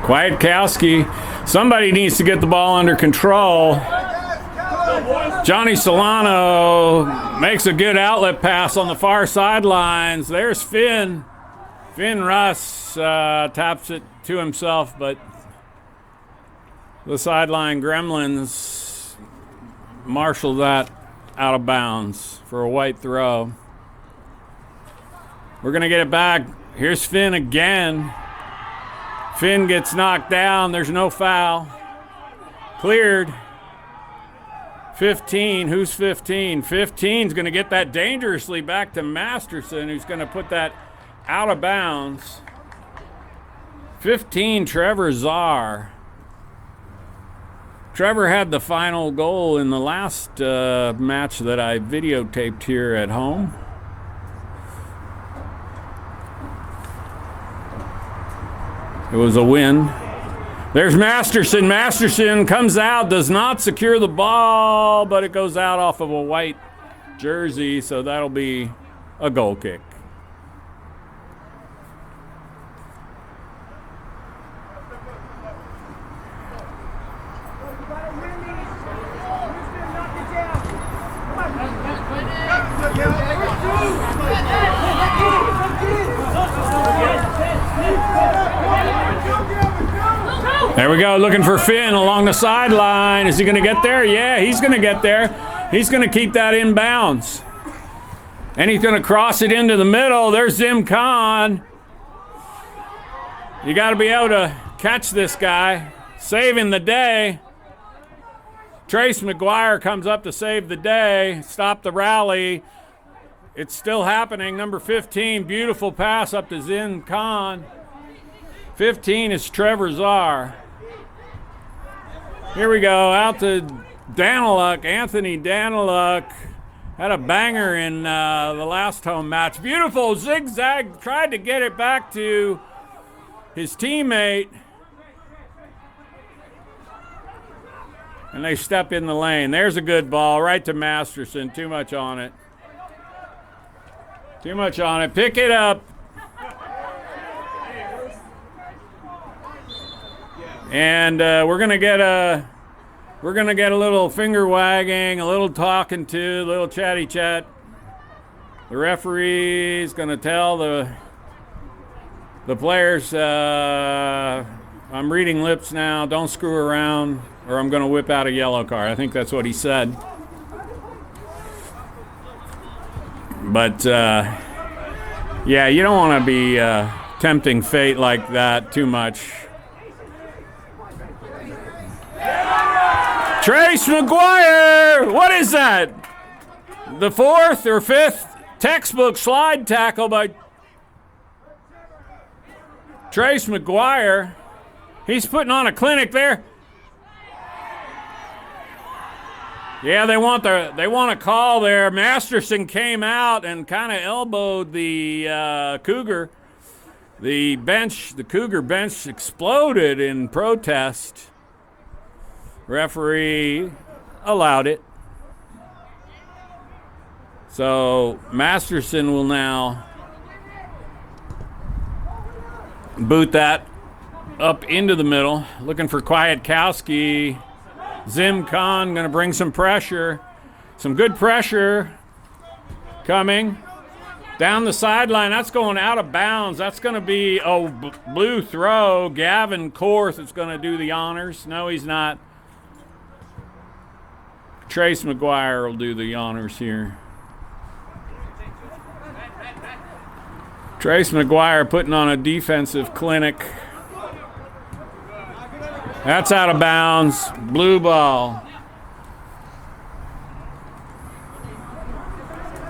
Kwiatkowski. Somebody needs to get the ball under control. Johnny Solano makes a good outlet pass on the far sidelines. There's Finn. Finn Russ taps it to himself, but the sideline Gremlins marshal that out of bounds for a white throw. We're going to get it back. Here's Finn again. Finn gets knocked down. There's no foul. Cleared. 15. Who's 15? 15's going to get that dangerously back to Masterson, who's going to put that out of bounds. 15, Trevor Czar. Trevor had the final goal in the last match that I videotaped here at home. It was a win. There's Masterson. Masterson comes out, does not secure the ball, but it goes out off of a white jersey, so that'll be a goal kick. There we go, looking for Finn along the sideline. Is he going to get there? Yeah, he's going to get there. He's going to keep that in bounds. And he's going to cross it into the middle. There's Zim Khan. You got to be able to catch this guy. Saving the day. Trace McGuire comes up to save the day. Stop the rally. It's still happening. Number 15, beautiful pass up to Zim Khan. 15 is Trevor Czar. Here we go, out to Daniluk. Anthony Daniluk had a banger in the last home match. Beautiful zigzag, tried to get it back to his teammate. And they step in the lane. There's a good ball, right to Masterson. Too much on it. Too much on it. Pick it up. And we're gonna get a little finger wagging, a little talking to, a little chatty chat. The referee's gonna tell the players, I'm reading lips now, don't screw around, or I'm gonna whip out a yellow card. I think that's what he said. But yeah, you don't want to be tempting fate like that too much. Trace McGuire! What is that? The fourth or fifth textbook slide tackle by Trace McGuire. He's putting on a clinic there. Yeah, they want a call there. Masterson came out and kind of elbowed the Cougar. The Cougar bench exploded in protest. Referee allowed it. So Masterson will now boot that up into the middle, looking for Kwiatkowski. Zim Khan going to bring some pressure. Some good pressure coming. Down the sideline, that's going out of bounds. That's going to be a blue throw. Gavin Korth is going to do the honors. No, he's not. Trace McGuire will do the honors here. Trace McGuire putting on a defensive clinic. That's out of bounds. Blue ball.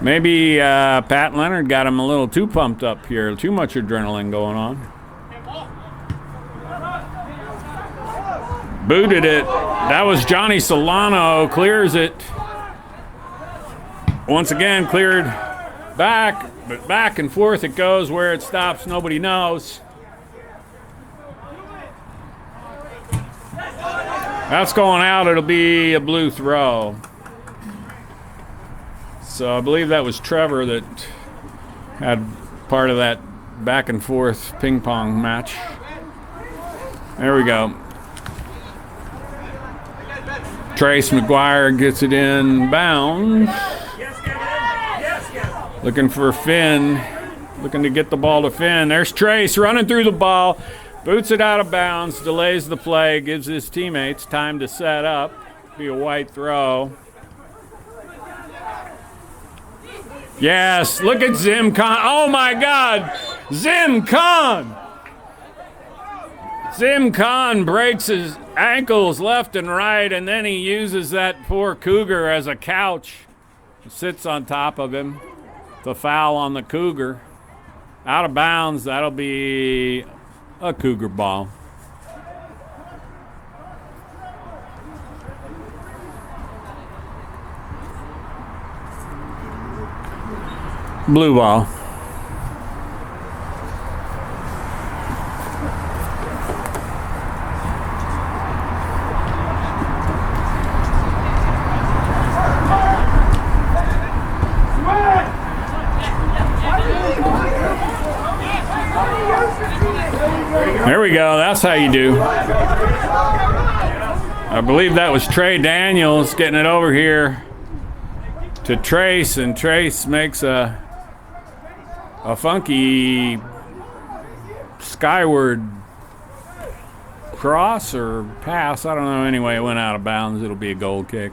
Maybe Pat Leonard got him a little too pumped up here. Too much adrenaline going on. Booted it. That was Johnny Solano. Clears it. Once again, cleared back. But back and forth it goes. Where it stops, nobody knows. That's going out. It'll be a blue throw. So I believe that was Trevor that had part of that back and forth ping pong match. There we go. Trace McGuire gets it in bounds. Looking for Finn. Looking to get the ball to Finn. There's Trace running through the ball. Boots it out of bounds. Delays the play. Gives his teammates time to set up. Be a white throw. Yes, look at Zim Khan. Oh my God, Zim Khan! Zim Khan breaks his ankles left and right, and then he uses that poor Cougar as a couch. Sits on top of him. The foul on the Cougar. Out of bounds, that'll be a Cougar ball. Blue ball. There we go. That's how you do. I believe that was Trey Daniels getting it over here to Trace, and Trace makes a funky skyward cross or pass. I don't know. Anyway, it went out of bounds. It'll be a goal kick.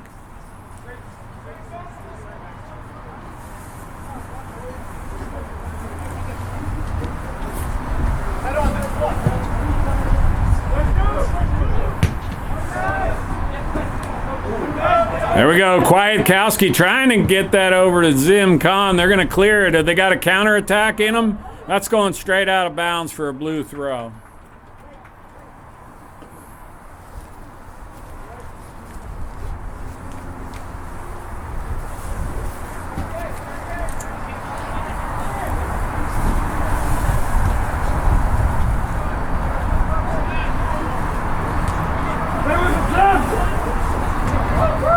There we go. Kwiatkowski trying to get that over to Zim Khan. They're going to clear it. Have they got a counterattack in them? That's going straight out of bounds for a blue throw.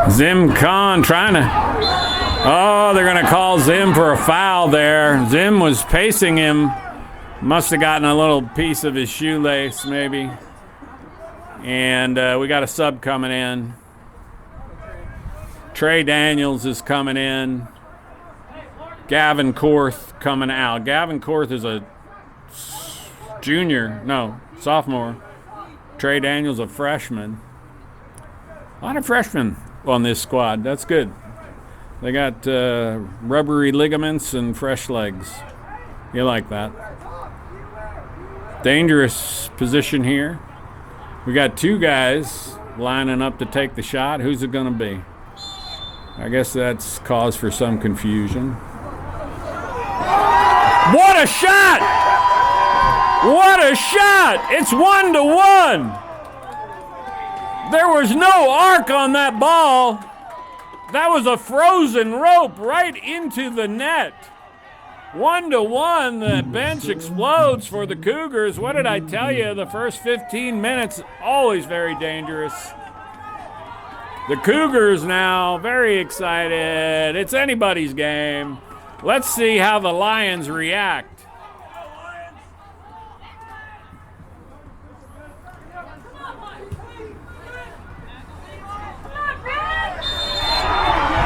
Zim Khan trying to... Oh, they're going to call Zim for a foul there. Zim was pacing him. Must have gotten a little piece of his shoelace, maybe. And we got a sub coming in. Trey Daniels is coming in. Gavin Korth coming out. Gavin Korth is a sophomore. Trey Daniels a freshman. A lot of freshmen on this squad. That's good. They got rubbery ligaments and fresh legs. You like that. Dangerous position here. We got two guys lining up to take the shot. Who's it going to be? I guess that's cause for some confusion. What a shot! What a shot! It's 1-1. There was no arc on that ball. That was a frozen rope right into the net. 1-1, the bench explodes for the Cougars. What did I tell you? The first 15 minutes, always very dangerous. The Cougars now very excited. It's anybody's game. Let's see how the Lions react.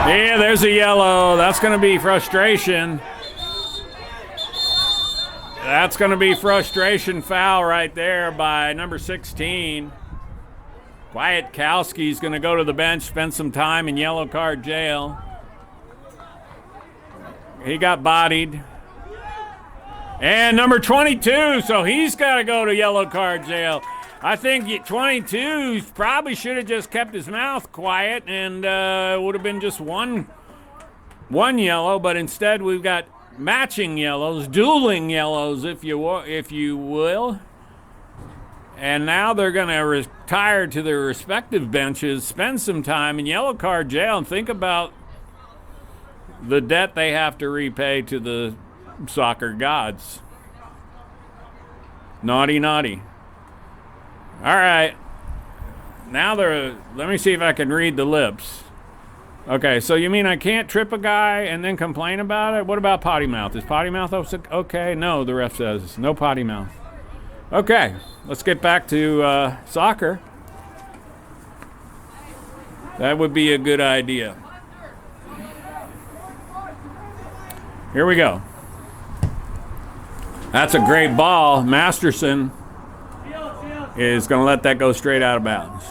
Yeah, there's a yellow. That's going to be frustration. That's going to be frustration foul right there by number 16. Kwiatkowski's going to go to the bench, spend some time in yellow card jail. He got bodied. And number 22, so he's got to go to yellow card jail. I think 22 probably should have just kept his mouth quiet and would have been just one yellow, but instead we've got matching yellows, dueling yellows, if you will. And now they're going to retire to their respective benches, spend some time in yellow card jail, and think about the debt they have to repay to the soccer gods. Naughty, naughty. All right. Now let me see if I can read the lips. Okay, so you mean I can't trip a guy and then complain about it? What about potty mouth? Is potty mouth okay? No, the ref says no potty mouth. Okay, let's get back to soccer. That would be a good idea. Here we go. That's a great ball. Masterson is going to let that go straight out of bounds.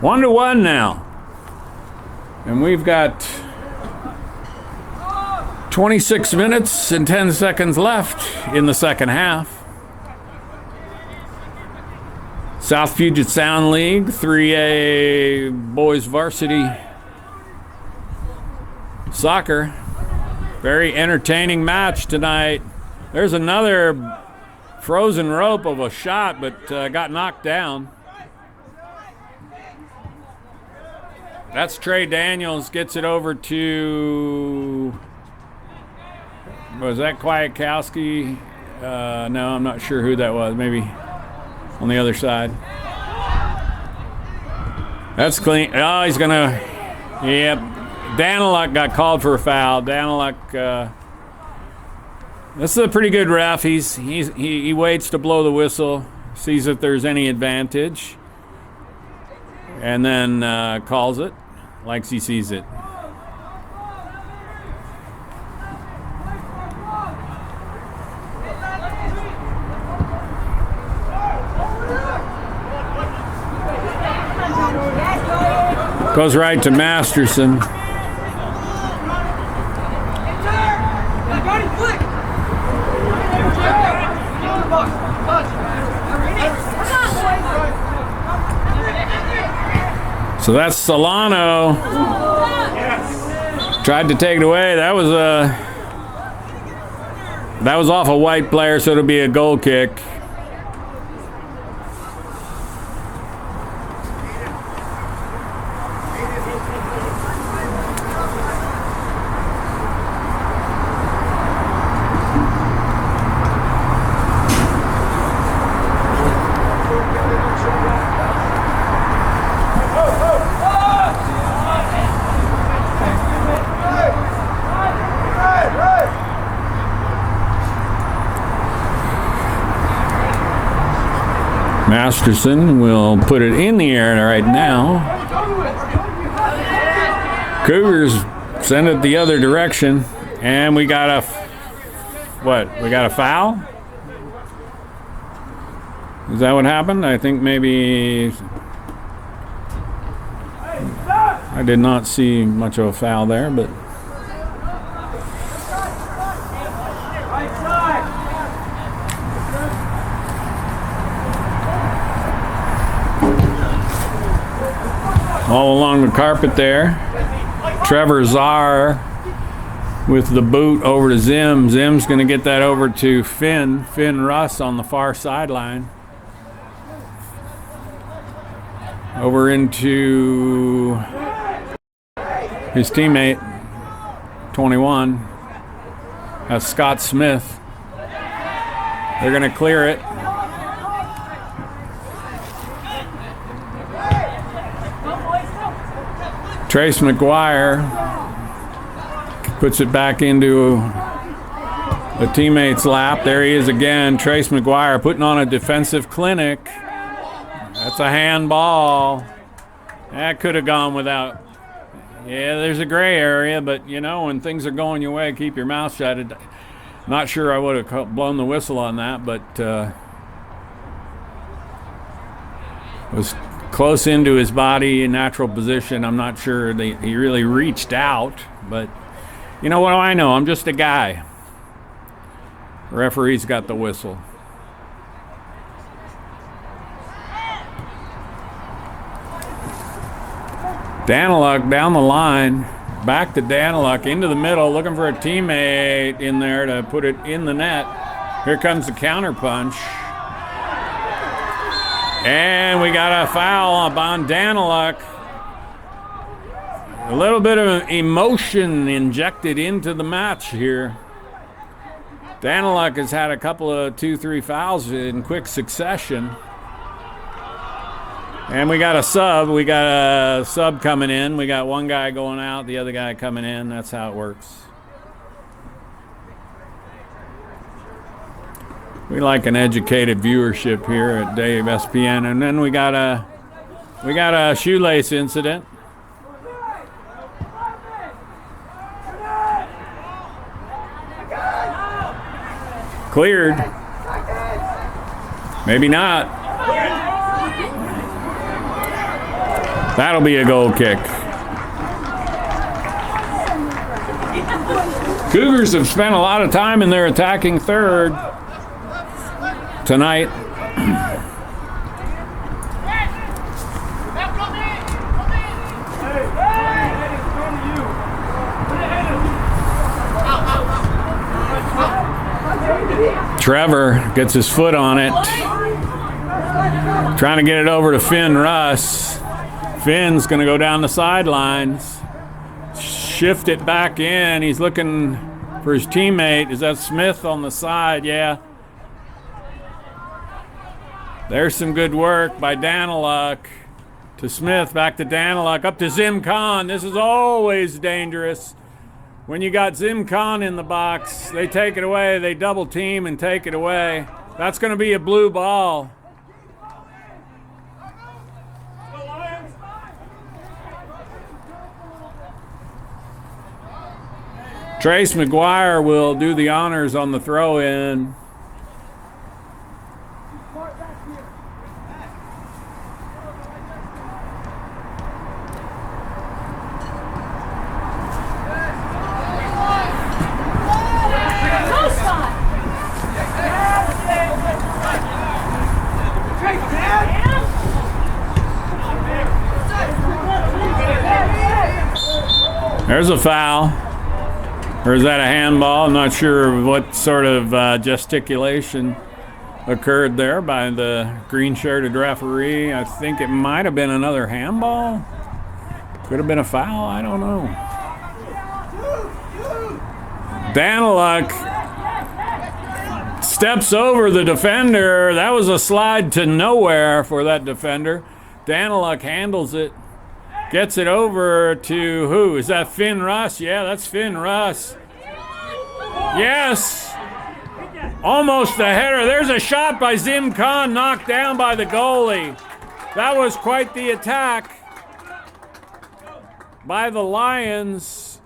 One to one now. And we've got 26 minutes and 10 seconds left in the second half. South Puget Sound League, 3A boys varsity soccer. Very entertaining match tonight. There's another frozen rope of a shot, but got knocked down. That's Trey Daniels, gets it over to, was that Kwiatkowski? No, I'm not sure who that was. Maybe on the other side. That's clean. Oh, he's going to, yep. Daniluk got called for a foul. Daniluk, this is a pretty good ref. He waits to blow the whistle, sees if there's any advantage, and then calls it like he sees it. Goes right to Masterson. So that's Solano. Tried to take it away. That was off a white player, so it'll be a goal kick. Masterson will put it in the air right now. Cougars send it the other direction, and we got a foul? Is that what happened? I think maybe I did not see much of a foul there, but all along the carpet there. Trevor Czar with the boot over to Zim. Zim's going to get that over to Finn Russ on the far sideline. Over into his teammate, 21. That's Scott Smith. They're going to clear it. Trace McGuire puts it back into a teammate's lap. There he is again. Trace McGuire putting on a defensive clinic. That's a handball. That could have gone without. Yeah, there's a gray area, but you know, when things are going your way, keep your mouth shut. Not sure I would have blown the whistle on that, but was close into his body in natural position. I'm not sure he really reached out, but you know what do I know? I'm just a guy. The referee's got the whistle. Daniluk down the line, back to Daniluk, into the middle, looking for a teammate in there to put it in the net. Here comes the counter punch. And we got a foul on Daniluk. A little bit of emotion injected into the match here. Daniluk has had a couple of 2-3 fouls in quick succession. And we got a sub. We got a sub coming in. We got one guy going out, the other guy coming in. That's how it works. We like an educated viewership here at DAVEspn. And then we got a shoelace incident. Cleared. Maybe not. That'll be a goal kick. Cougars have spent a lot of time in their attacking third tonight. Trevor gets his foot on it. Trying to get it over to Finn Russ. Finn's going to go down the sidelines. Shift it back in. He's looking for his teammate. Is that Smith on the side? Yeah. There's some good work by Daniluk. To Smith, back to Daniluk, up to Zim Khan. This is always dangerous. When you got Zim Khan in the box, they take it away. They double team and take it away. That's going to be a blue ball. Trace McGuire will do the honors on the throw-in. There's a foul. Or is that a handball? I'm not sure what sort of gesticulation occurred there by the green-shirted referee. I think it might have been another handball. Could have been a foul. I don't know. Daniluk steps over the defender. That was a slide to nowhere for that defender. Daniluk handles it. Gets it over to who? Is that Finn Russ? Yeah, that's Finn Russ. Yes! Almost a header. There's a shot by Zim Khan, knocked down by the goalie. That was quite the attack by the Lions.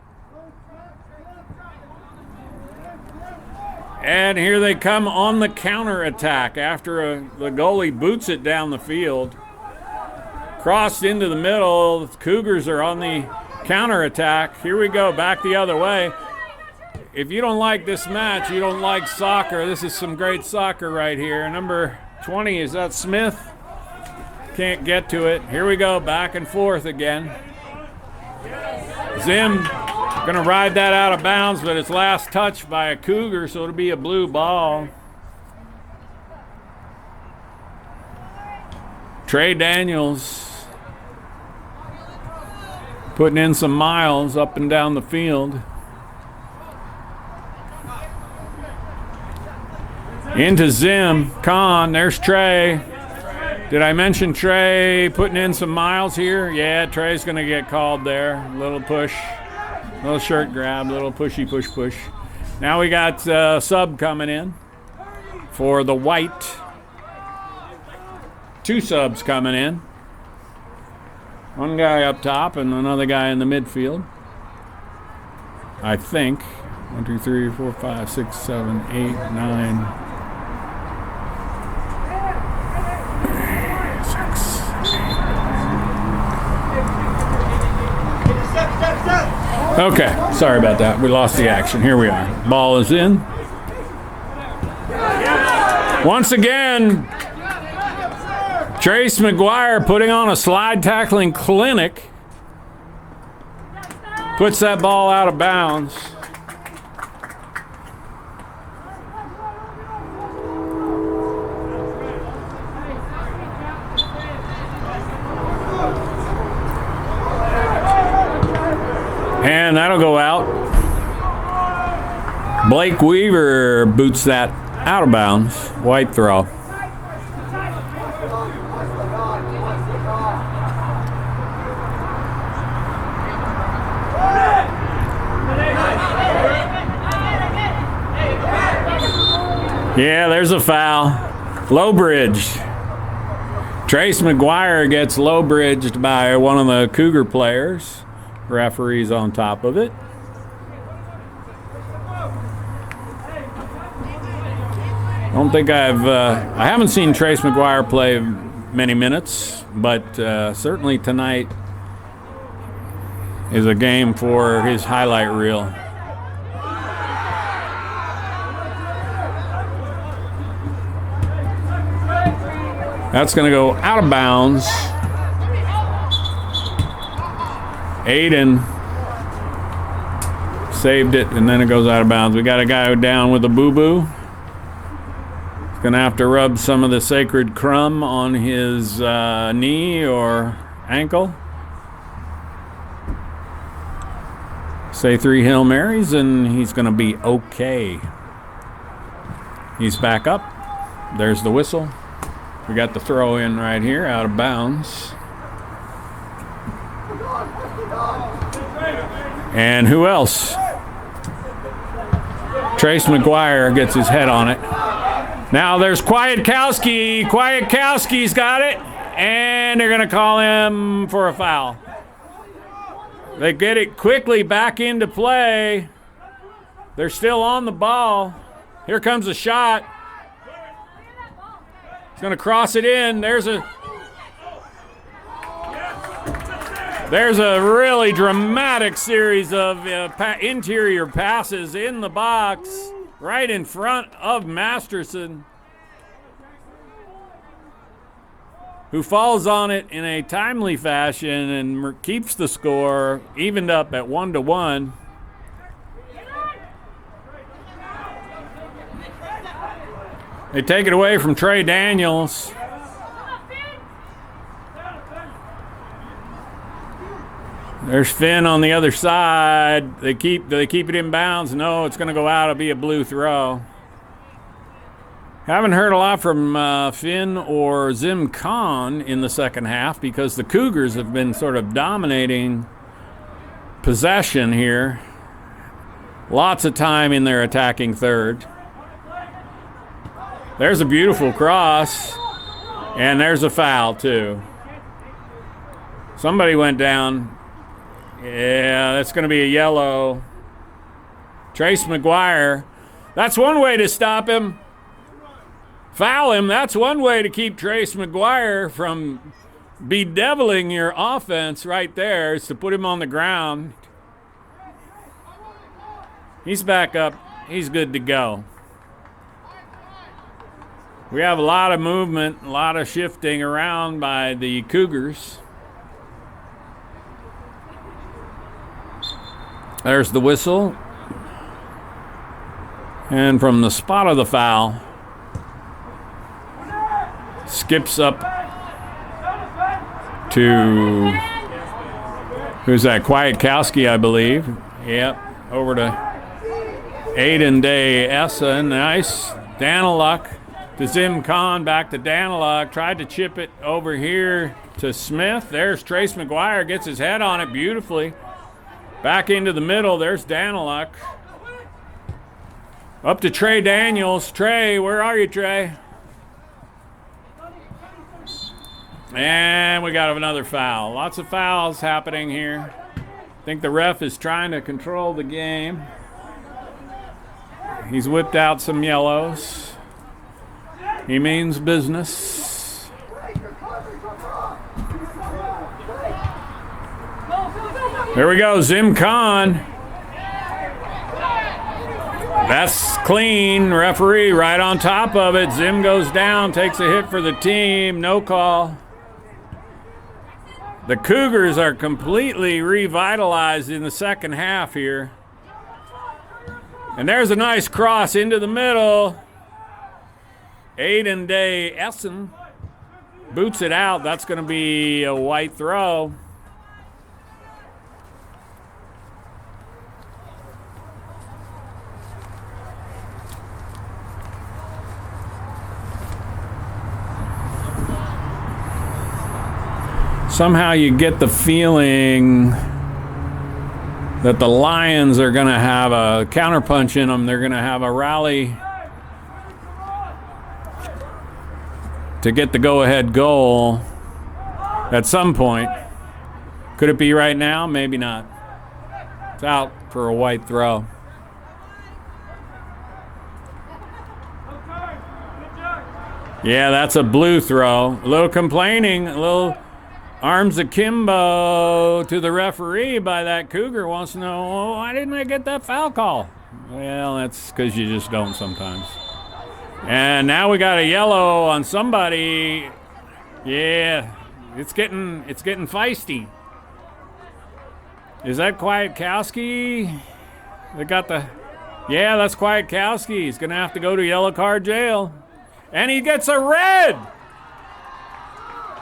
And here they come on the counterattack after the goalie boots it down the field. Crossed into the middle. The Cougars are on the counterattack. Here we go, back the other way. If you don't like this match, you don't like soccer. This is some great soccer right here. Number 20, is that Smith? Can't get to it. Here we go, back and forth again. Zim gonna ride that out of bounds, but it's last touched by a Cougar, so it'll be a blue ball. Trey Daniels putting in some miles up and down the field. Into Zim Khan. There's Trey. Did I mention Trey putting in some miles here? Yeah, Trey's going to get called there. Little push, little shirt grab, little pushy push. Now we got sub coming in for the white. 2 subs coming in. One guy up top and another guy in the midfield. I think. 1, 2, 3, 4, 5, 6, 7, 8, 9. 6. Okay, sorry about that. We lost the action. Here we are. Ball is in. Once again, Trace McGuire putting on a slide tackling clinic. Puts that ball out of bounds. And that'll go out. Blake Weaver boots that out of bounds. White throw. Yeah, there's a foul. Low bridge. Trace McGuire gets low bridged by one of the Cougar players. Referee's on top of it. I haven't seen Trace McGuire play many minutes, but certainly tonight is a game for his highlight reel. That's going to go out of bounds. Aiden saved it, and then it goes out of bounds. We got a guy down with a boo-boo. He's going to have to rub some of the sacred crumb on his knee or ankle. Say 3 Hail Marys, and he's going to be okay. He's back up. There's the whistle. We got the throw in right here, out of bounds. And who else? Trace McGuire gets his head on it. Now there's Kwiatkowski. Kwiatkowski's got it. And they're going to call him for a foul. They get it quickly back into play. They're still on the ball. Here comes a shot. He's going to cross it in. There's a really dramatic series of interior passes in the box right in front of Masterson, who falls on it in a timely fashion and keeps the score evened up at 1-1. They take it away from Trey Daniels. There's Finn on the other side. They keep it in bounds. No, it's going to go out. It'll be a blue throw. Haven't heard a lot from Finn or Zim Khan in the second half because the Cougars have been sort of dominating possession here. Lots of time in their attacking third. There's a beautiful cross, and there's a foul too. Somebody went down. Yeah, that's going to be a yellow. Trace McGuire. That's one way to stop him. Foul him. That's one way to keep Trace McGuire from bedeviling your offense right there, is to put him on the ground. He's back up. He's good to go. We have a lot of movement, a lot of shifting around by the Cougars. There's the whistle. And from the spot of the foul, skips up to, who's that, Kwiatkowski, I believe. Yep, over to Aiden Day-Esson. Nice. Daniluk to Zim Khan, back to Daniluk. Tried to chip it over here to Smith. There's Trace McGuire, gets his head on it beautifully. Back into the middle, there's Daniluk. Up to Trey Daniels. Trey, where are you, Trey? And we got another foul. Lots of fouls happening here. I think the ref is trying to control the game. He's whipped out some yellows. He means business. There we go, Zim Khan. That's clean. Referee right on top of it. Zim goes down, takes a hit for the team. No call. The Cougars are completely revitalized in the second half here. And there's a nice cross into the middle. Aiden Day-Esson boots it out. That's going to be a white throw. Somehow you get the feeling that the Lions are going to have a counterpunch in them. They're going to have a rally to get the go-ahead goal at some point. Could it be right now? Maybe not. It's out for a white throw. Yeah, that's a blue throw. A little complaining, a little arms akimbo to the referee by that Cougar. Wants to know, oh, why didn't I get that foul call? Well, that's because you just don't sometimes. And now we got a yellow on somebody. Yeah, it's getting feisty. Is that Kwiatkowski? They got the, yeah, that's Kwiatkowski. He's gonna have to go to yellow card jail. And he gets a red.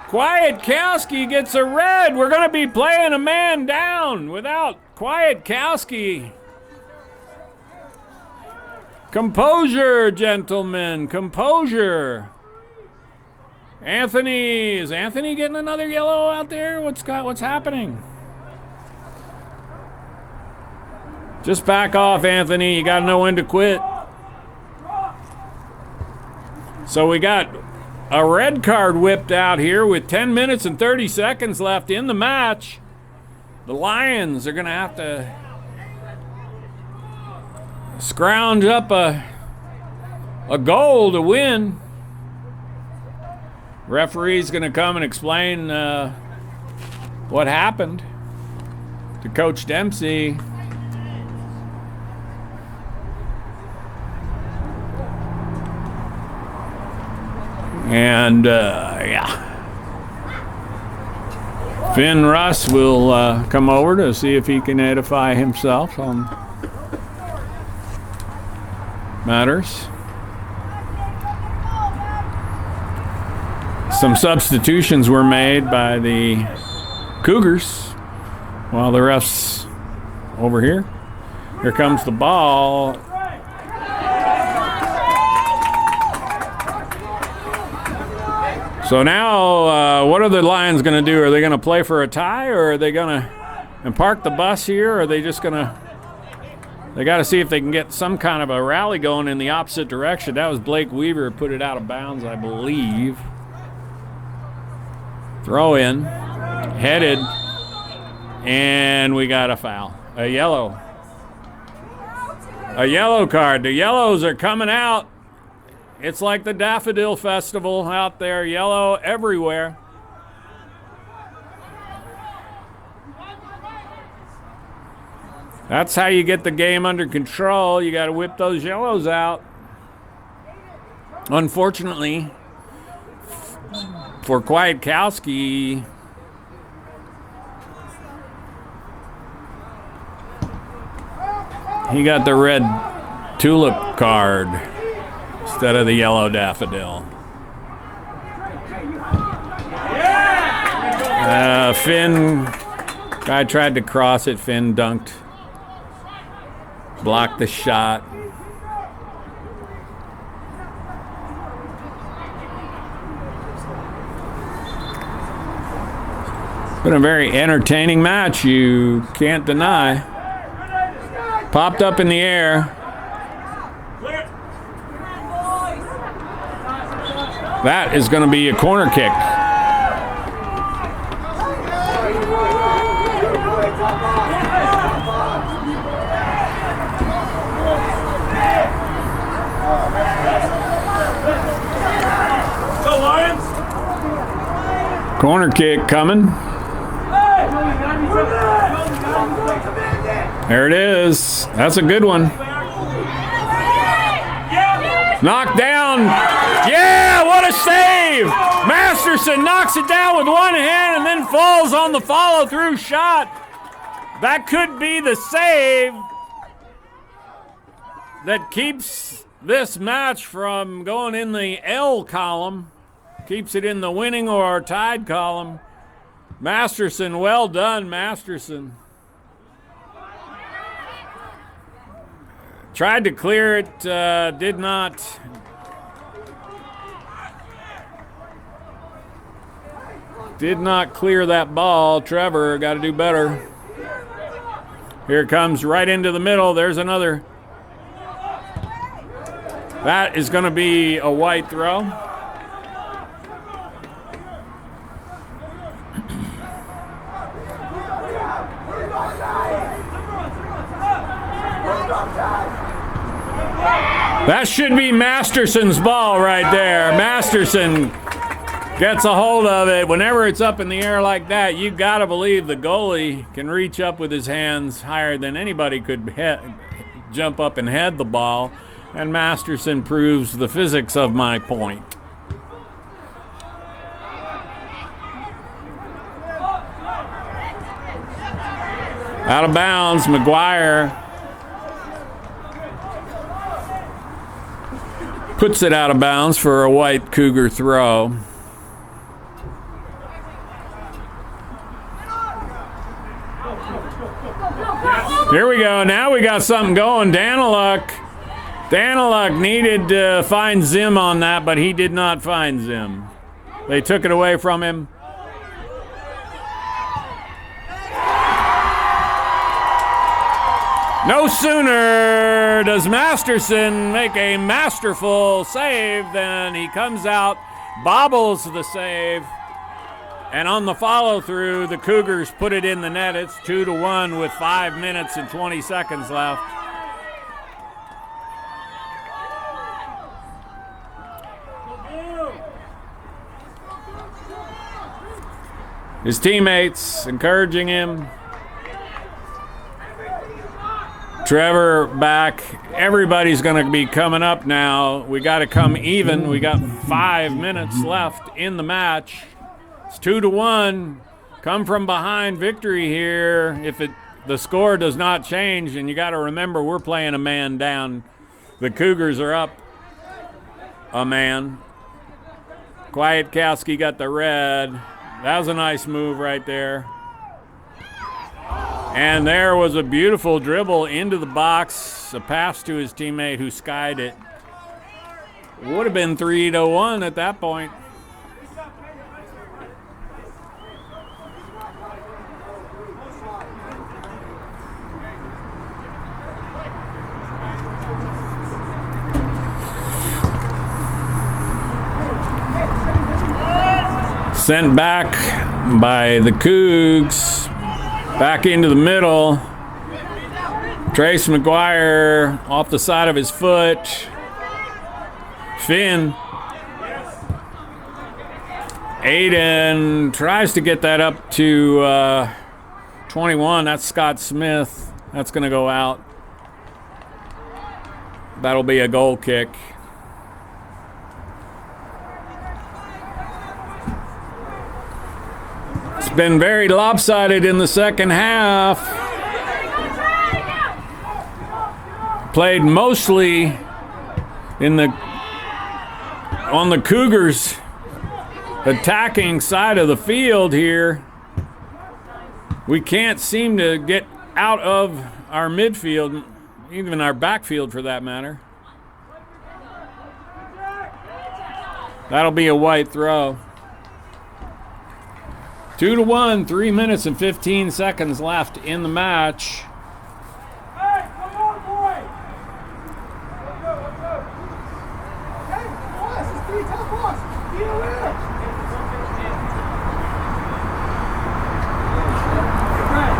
Kwiatkowski gets a red. We're going to be playing a man down without Kwiatkowski. Composure, gentlemen. Composure. Anthony. Is Anthony getting another yellow out there? What's happening? Just back off, Anthony. You got to know when to quit. So we got a red card whipped out here with 10 minutes and 30 seconds left in the match. The Lions are going to have to scrounge up a goal to win. Referee's going to come and explain what happened to Coach Dempsey. And, yeah. Finn Russ will come over to see if he can edify himself on matters. Some substitutions were made by the Cougars while the refs over here. Here comes the ball. So now, what are the Lions going to do? Are they going to play for a tie, or are they going to park the bus here, or are they just going to... They got to see if they can get some kind of a rally going in the opposite direction. That was Blake Weaver who put it out of bounds, I believe. Throw in. Headed. And we got a foul. A yellow. A yellow card. The yellows are coming out. It's like the Daffodil Festival out there, yellow everywhere. That's how you get the game under control. You got to whip those yellows out. Unfortunately, for Kwiatkowski, he got the red tulip card instead of the yellow daffodil. Finn, guy tried to cross it. Finn dunked, blocked the shot. Been a very entertaining match, you can't deny. Popped up in the air. That is going to be a corner kick. Go Lions! Corner kick coming. There it is. That's a good one. Knocked down. Yeah, what a save! Masterson knocks it down with one hand and then falls on the follow-through shot. That could be the save that keeps this match from going in the L column, keeps it in the winning or tied column. Masterson, well done, Masterson. Tried to clear it, did not. Did not clear that ball. Trevor got to do better. Here it comes right into the middle. There's another. That is going to be a white throw. That should be Masterson's ball right there. Masterson gets a hold of it. Whenever it's up in the air like that, you got to believe the goalie can reach up with his hands higher than anybody could jump up and head the ball. And Masterson proves the physics of my point. Out of bounds, McGuire puts it out of bounds for a white Cougar throw. Here we go. Now we got something going. Daniluk needed to find Zim on that, but he did not find Zim. They took it away from him. No sooner does Masterson make a masterful save than he comes out, bobbles the save, and on the follow-through, the Cougars put it in the net. It's 2-1 with 5 minutes and 20 seconds left. His teammates encouraging him. Trevor back. Everybody's going to be coming up now. We got to come even. We got 5 minutes left in the match. It's 2-1. Come from behind victory here. If the score does not change, and you got to remember we're playing a man down. The Cougars are up a man. Kwiatkowski got the red. That was a nice move right there. And there was a beautiful dribble into the box, a pass to his teammate who skied it. Would have been 3-1 at that point. Sent back by the Cougs. Back into the middle. Trace McGuire off the side of his foot. Finn. Aiden tries to get that up to 21. That's Scott Smith. That's going to go out. That'll be a goal kick. It's been very lopsided in the second half. Played mostly on the Cougars' attacking side of the field here. We can't seem to get out of our midfield, even our backfield for that matter. That'll be a white throw. 2-1, 3 minutes and 15 seconds left in the match. Hey, come on, boy! Hey, boss, it's three top boss. Get away!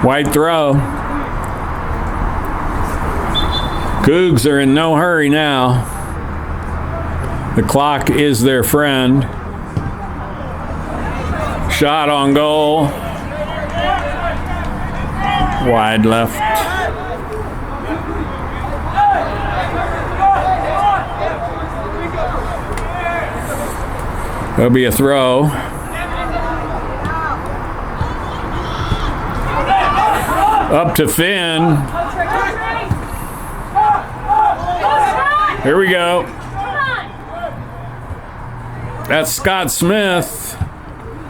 White throw. Cougs are in no hurry now. The clock is their friend. Shot on goal. Wide left. There'll be a throw. Up to Finn. Here we go. That's Scott Smith.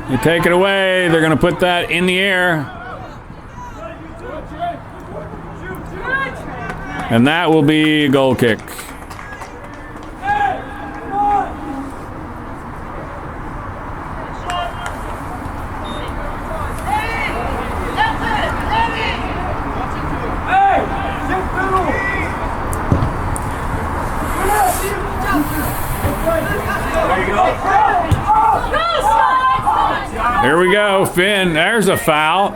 They take it away. They're going to put that in the air. And that will be a goal kick. Here we go, Finn. There's a foul.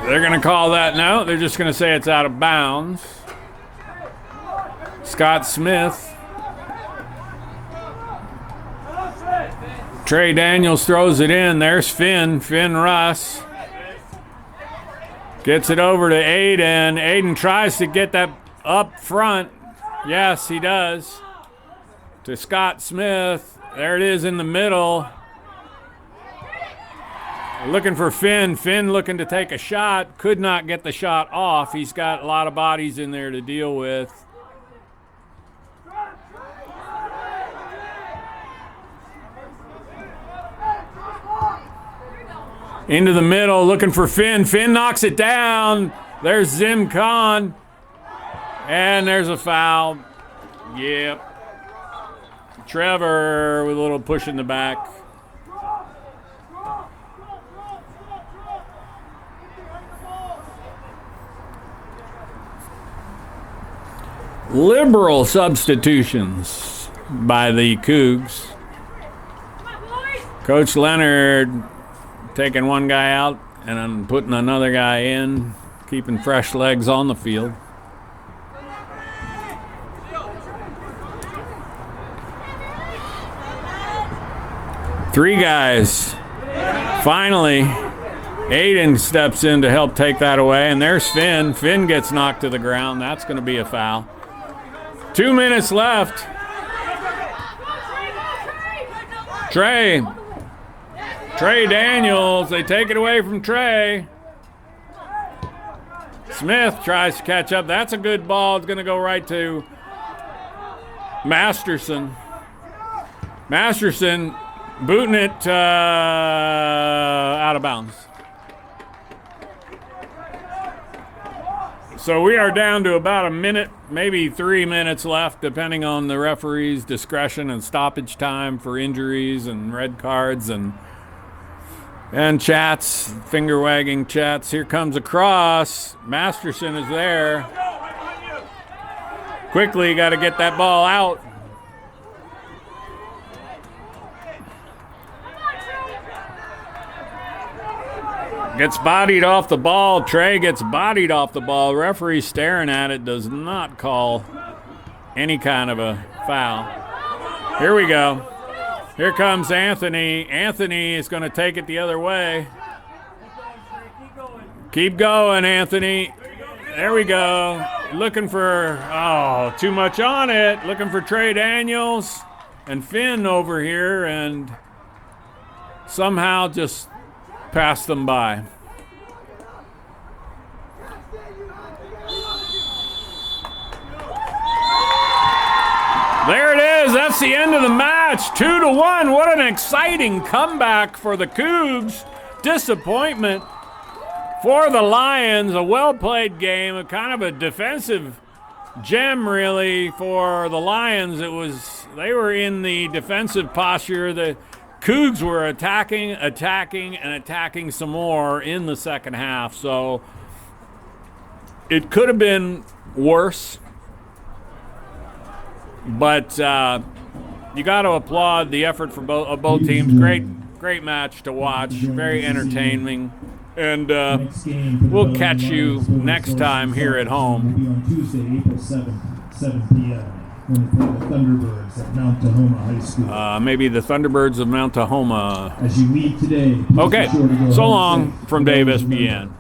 They're going to call that no. They're just going to say it's out of bounds. Scott Smith. Trey Daniels throws it in. There's Finn. Finn Russ. Gets it over to Aiden. Aiden tries to get that up front. Yes, he does. To Scott Smith. There it is in the middle. Looking for Finn. Finn looking to take a shot. Could not get the shot off. He's got a lot of bodies in there to deal with. Into the middle, looking for Finn. Finn knocks it down. There's Zim Khan. And there's a foul. Yep. Trevor with a little push in the back. Liberal substitutions by the Cougs. Coach Leonard taking one guy out and then putting another guy in, keeping fresh legs on the field. Three guys. Finally, Aiden steps in to help take that away, and there's Finn. Finn gets knocked to the ground. That's going to be a foul. 2 minutes left. Trey Daniels, they take it away from Trey. Smith tries to catch up. That's a good ball. It's going to go right to Masterson. Masterson booting it out of bounds. So we are down to about a minute, maybe 3 minutes left, depending on the referee's discretion and stoppage time for injuries and red cards and chats, finger wagging chats. Here comes a cross. Masterson is there. Quickly, got to get that ball out. Gets bodied off the ball. Trey gets bodied off the ball. Referee staring at it, does not call any kind of a foul. Here we go. Here comes Anthony. Anthony is going to take it the other way. Keep going, Anthony. There we go. Looking for, too much on it. Looking for Trey Daniels and Finn over here, and somehow just passed them by. There it is. That's the end of the match. 2-1. What an exciting comeback for the Cougs. Disappointment for the Lions. A well-played game. A kind of a defensive gem, really, for the Lions. They were in the defensive posture. The Cougs were attacking, and attacking some more in the second half. So it could have been worse. But you got to applaud the effort for both teams. Great match to watch. Very entertaining. And we'll catch you next time here at home. Will be on Tuesday, April 7th, 7 p.m. when they play the Thunderbirds at Mount Tahoma High School. Maybe the Thunderbirds of Mount Tahoma. As you leave today, please Okay, be sure to go so home long safe. from DAVEspn.